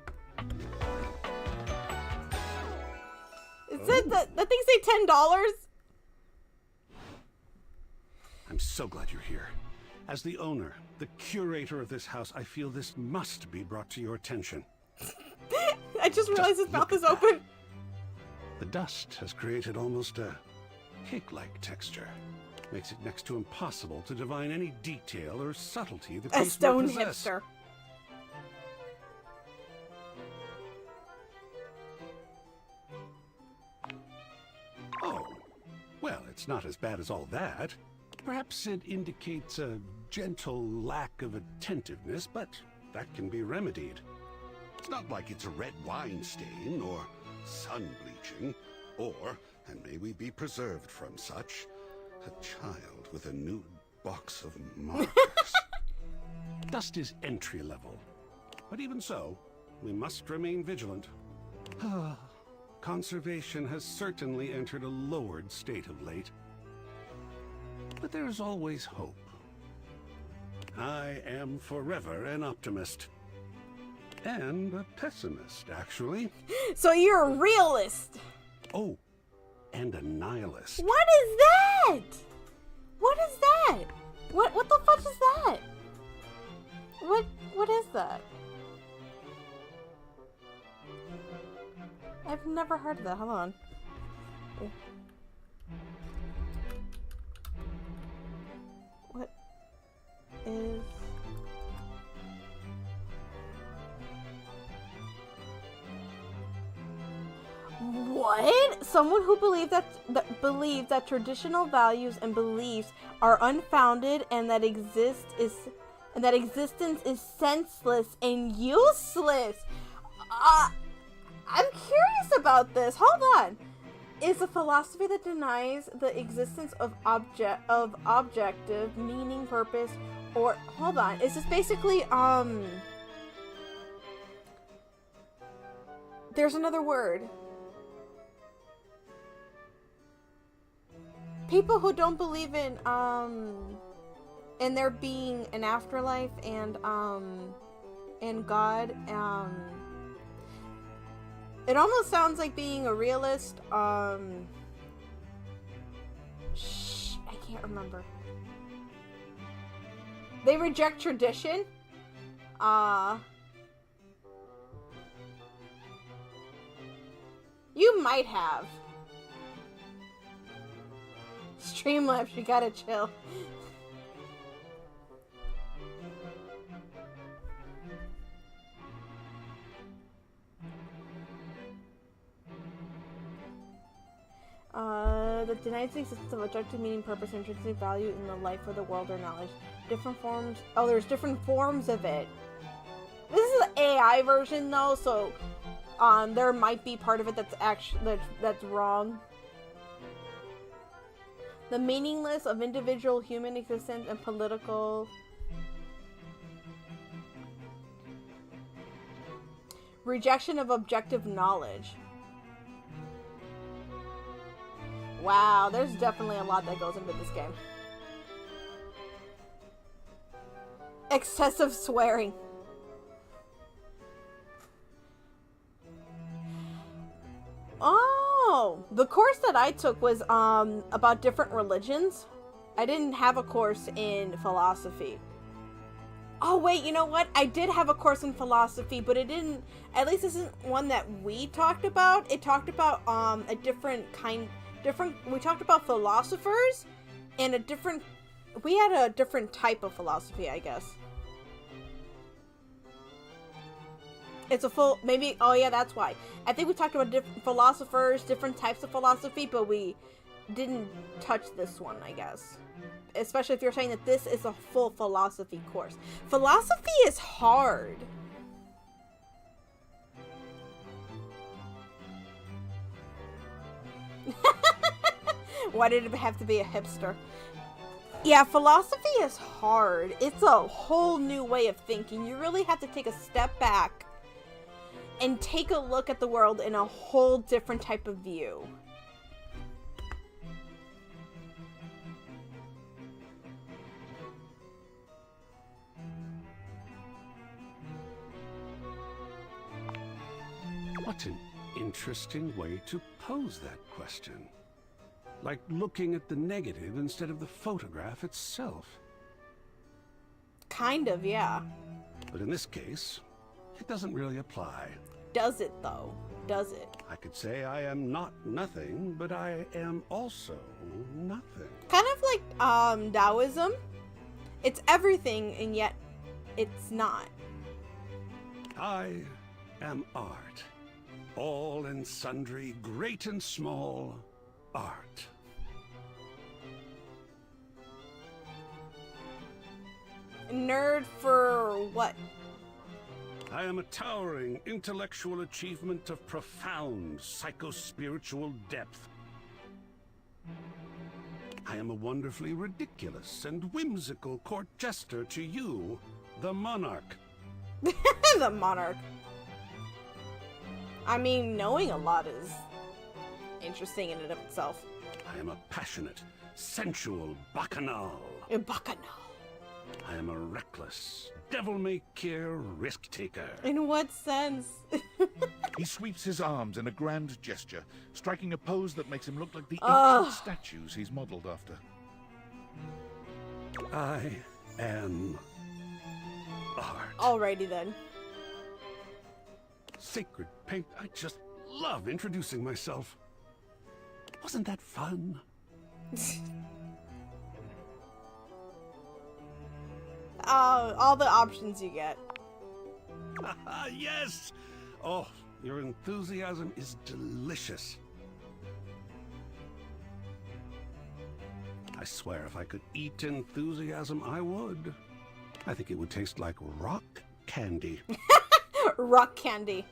Is it the thing say $10? I'm so glad you're here. As the owner, the curator of this house, I feel this must be brought to your attention. I just realized his mouth is open. The dust has created almost a cake-like texture. Makes it next to impossible to divine any detail or subtlety the A piece stone might possess. hipster. Oh, well, it's not as bad as all that. Perhaps it indicates a gentle lack of attentiveness, but that can be remedied. It's not like it's a red wine stain or sun bleaching, or, and may we be preserved from such, a child with a nude box of markers. Dust is entry level. But even so, we must remain vigilant. Conservation has certainly entered a lowered state of late. But there's always hope. I am forever an optimist. And a pessimist, actually. So you're a realist. Oh, and a nihilist. What is that? What is that? What the fuck is that? What is that? I've never heard of that. Hold on. What is Someone who believes that traditional values and beliefs are unfounded and that existence is senseless and useless. I'm curious about this. Hold on. Is a philosophy that denies the existence of objective meaning, purpose, or hold on. Is this basically there's another word. People who don't believe in there being an afterlife and God, it almost sounds like being a realist. I can't remember. They reject tradition. You might have. Streamlabs, you gotta chill. That denies the existence of objective meaning, purpose, and intrinsic value in the life of the world or knowledge. Different forms. Oh, there's different forms of it. This is the AI version, though, so there might be part of it that's actually that's wrong. The meaningless of individual human existence and political rejection of objective knowledge. Wow, there's definitely a lot that goes into this game. Excessive swearing. Oh, the course that I took was about different religions. I didn't have a course in philosophy. Oh wait, you know what? I did have a course in philosophy, but it didn't, at least this isn't one that we talked about. It talked about a different, we talked about philosophers and we had a different type of philosophy, I guess. It's a full, maybe, oh yeah, that's why. I think we talked about different philosophers, different types of philosophy, but we didn't touch this one, I guess. Especially if you're saying that this is a full philosophy course. Philosophy is hard. Why did it have to be a hipster? Yeah, philosophy is hard. It's a whole new way of thinking. You really have to take a step back and take a look at the world in a whole different type of view. What an interesting way to pose that question. Like looking at the negative instead of the photograph itself. Kind of, yeah. But in this case, it doesn't really apply. Does it, though? Does it? I could say I am not nothing, but I am also nothing. Kind of like Taoism. It's everything, and yet it's not. I am art. All and sundry, great and small, art. Nerd for what? I am a towering intellectual achievement of profound psycho-spiritual depth. I am a wonderfully ridiculous and whimsical court jester to you, the monarch. The monarch. I mean, knowing a lot is interesting in and of itself. I am a passionate, sensual bacchanal. A bacchanal. I am a reckless, devil-may-care risk-taker. In what sense? He sweeps his arms in a grand gesture, striking a pose that makes him look like the ancient statues he's modeled after. I am art. Alrighty then. Sacred paint, I just love introducing myself. Wasn't that fun? All the options you get. Yes! Oh, your enthusiasm is delicious. I swear if I could eat enthusiasm, I would. I think it would taste like rock candy. Rock candy.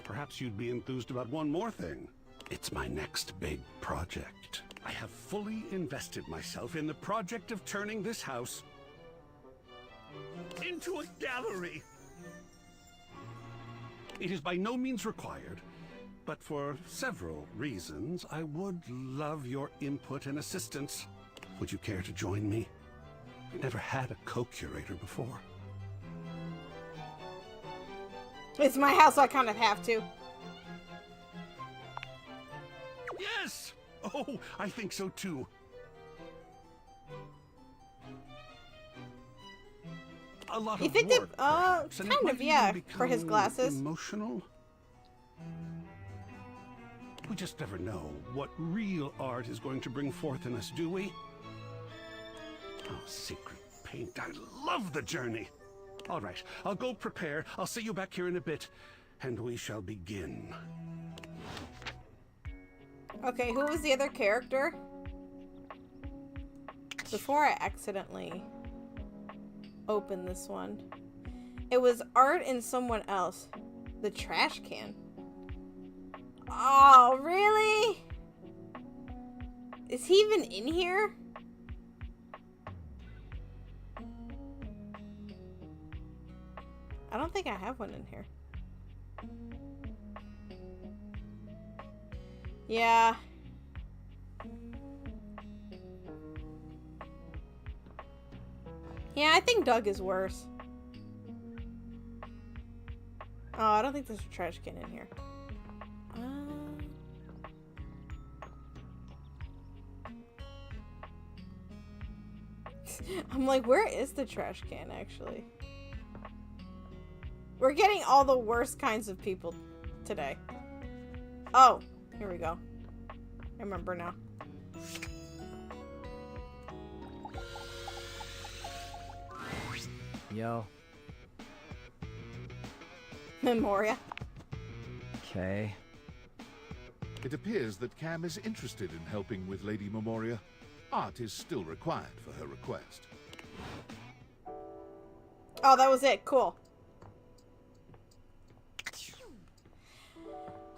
Perhaps you'd be enthused about one more thing. It's my next big project. I have fully invested myself in the project of turning this house into a gallery. It is by no means required, but for several reasons, I would love your input and assistance. Would you care to join me? I've never had a co-curator before. It's my house, so I kind of have to. Yes! Oh, I think so too. A lot You of think work, that, perhaps, and it kind might of, yeah, even for his become glasses. Emotional? We just never know what real art is going to bring forth in us, do we? Oh, secret paint. I love the journey. All right, I'll go prepare. I'll see you back here in a bit, and we shall begin. Okay, who was the other character? Before I accidentally open this one. It was Art and someone else. The trash can. Oh, really? Is he even in here? I don't think I have one in here. Yeah. Yeah, I think Doug is worse. Oh, I don't think there's a trash can in here. I'm like, where is the trash can, actually? We're getting all the worst kinds of people today. Oh, here we go. I remember now. Yo. Memoria. Okay. It appears that Cam is interested in helping with Lady Memoria. Art is still required for her request. Oh, that was it. Cool.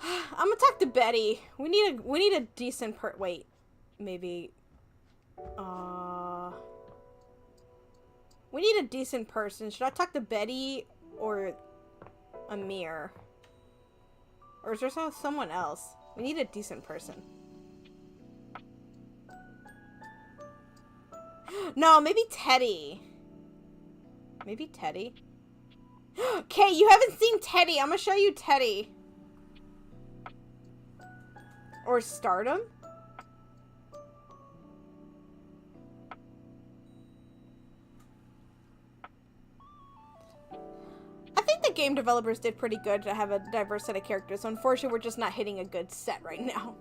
I'm gonna talk to Betty. We need a decent wait. Maybe. We need a decent person. Should I talk to Betty or Amir? Or is there someone else? We need a decent person. No, maybe Teddy. Maybe Teddy. Okay, you haven't seen Teddy. I'm gonna show you Teddy. Or Stardom? I think the game developers did pretty good to have a diverse set of characters. Unfortunately, we're just not hitting a good set right now.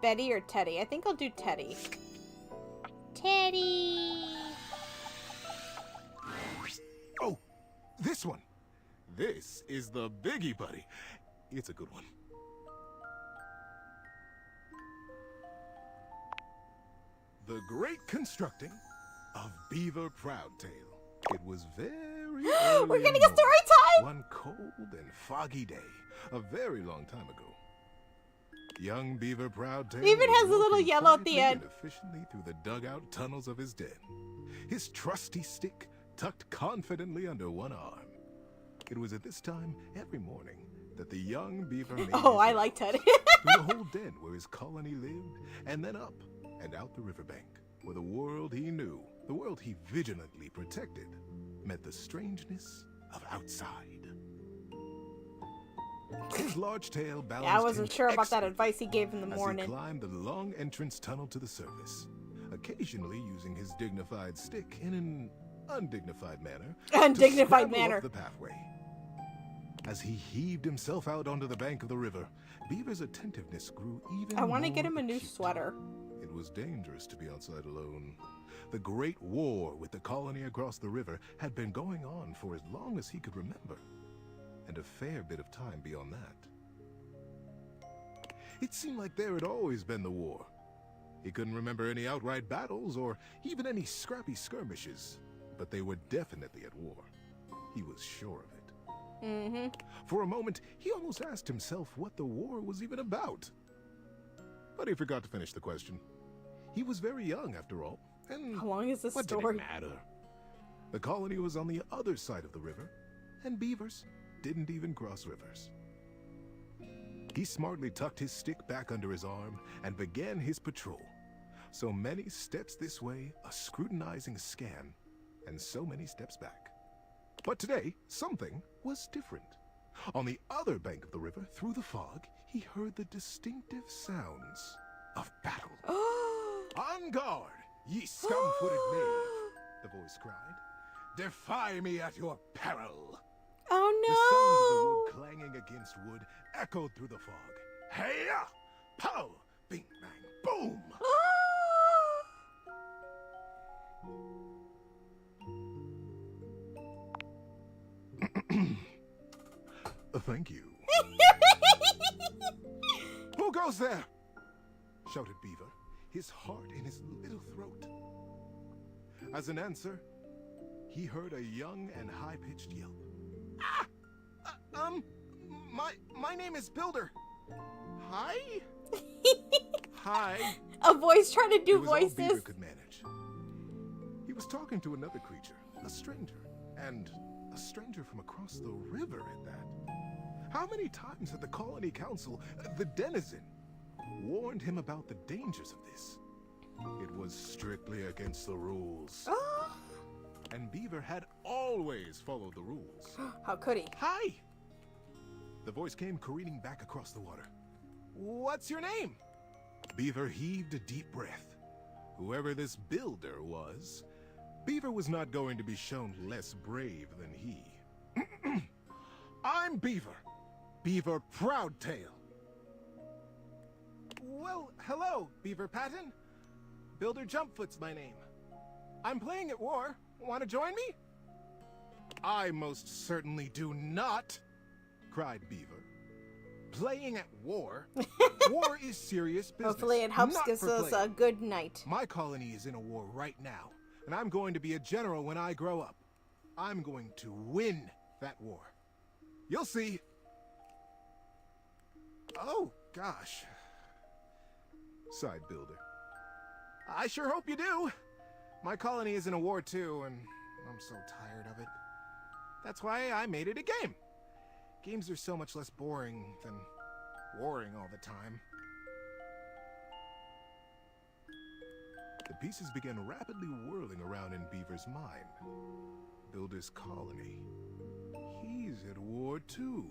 Betty or Teddy? I think I'll do Teddy. Teddy! Oh, this one. This is the biggie, buddy. It's a good one. The Great Constructing of Beaver Proudtail. It was very early We're getting in a the story time! one cold and foggy day, a very long time ago. Young Beaver Proudtail Even was has a little walking yellow at the quietly end. and efficiently through the dugout tunnels of his den, his trusty stick tucked confidently under one arm. It was at this time every morning that the young beaver made Oh, his I like rounds Teddy. through the whole den where his colony lived, and then up and out the riverbank, where the world he knew, the world he vigilantly protected, met the strangeness of outside. His large tail balanced Yeah, I wasn't him sure about that excellently advice he gave in the as morning. he climbed the long entrance tunnel to the surface, occasionally using his dignified stick in an undignified manner Undignified to scramble manner. up the pathway. As he heaved himself out onto the bank of the river, Beaver's attentiveness grew even I want to more get him a new acute. sweater. It was dangerous to be outside alone. The Great War with the colony across the river had been going on for as long as he could remember, and a fair bit of time beyond that. It seemed like there had always been the war. He couldn't remember any outright battles or even any scrappy skirmishes, but they were definitely at war. He was sure of it. Mm-hmm. For a moment, he almost asked himself what the war was even about. But he forgot to finish the question. He was very young, after all, and how long is this what story? did it matter? The colony was on the other side of the river, and beavers didn't even cross rivers. He smartly tucked his stick back under his arm and began his patrol. So many steps this way, a scrutinizing scan, and so many steps back. But today, something was different. On the other bank of the river, through the fog, he heard the distinctive sounds of battle. On guard, ye scum-footed knave, the voice cried. Defy me at your peril. Oh The sounds of the wood clanging against wood echoed through the fog. Hey-ya! Pow! Bing, bang, boom! Thank you. Who goes there? Shouted Beaver, his heart in his little throat. As an answer, he heard a young and high-pitched yelp. My name is Builder. Hi? Hi. A voice trying to do It was all Beaver voices. could manage. He was talking to another creature, a stranger, and a stranger from across the river at that. How many times had the Colony Council, the Denizen, warned him about the dangers of this? It was strictly against the rules. And Beaver had always followed the rules. How could he? Hi! The voice came careening back across the water. What's your name? Beaver heaved a deep breath. Whoever this builder was, Beaver was not going to be shown less brave than he. I'm Beaver. Beaver Proudtail. Well, hello, Beaver Patton. Builder Jumpfoot's my name. I'm playing at war. Want to join me? I most certainly do not, cried Beaver. Playing at war? War is serious business. Hopefully it helps not give for us play. a good night. My colony is in a war right now, and I'm going to be a general when I grow up. I'm going to win that war. You'll see. Oh, gosh, sighed Builder. I sure hope you do. My colony is in a war too, and I'm so tired of it. That's why I made it a game. Games are so much less boring than warring all the time. The pieces began rapidly whirling around in Beaver's mind. Builder's colony. He's at war too.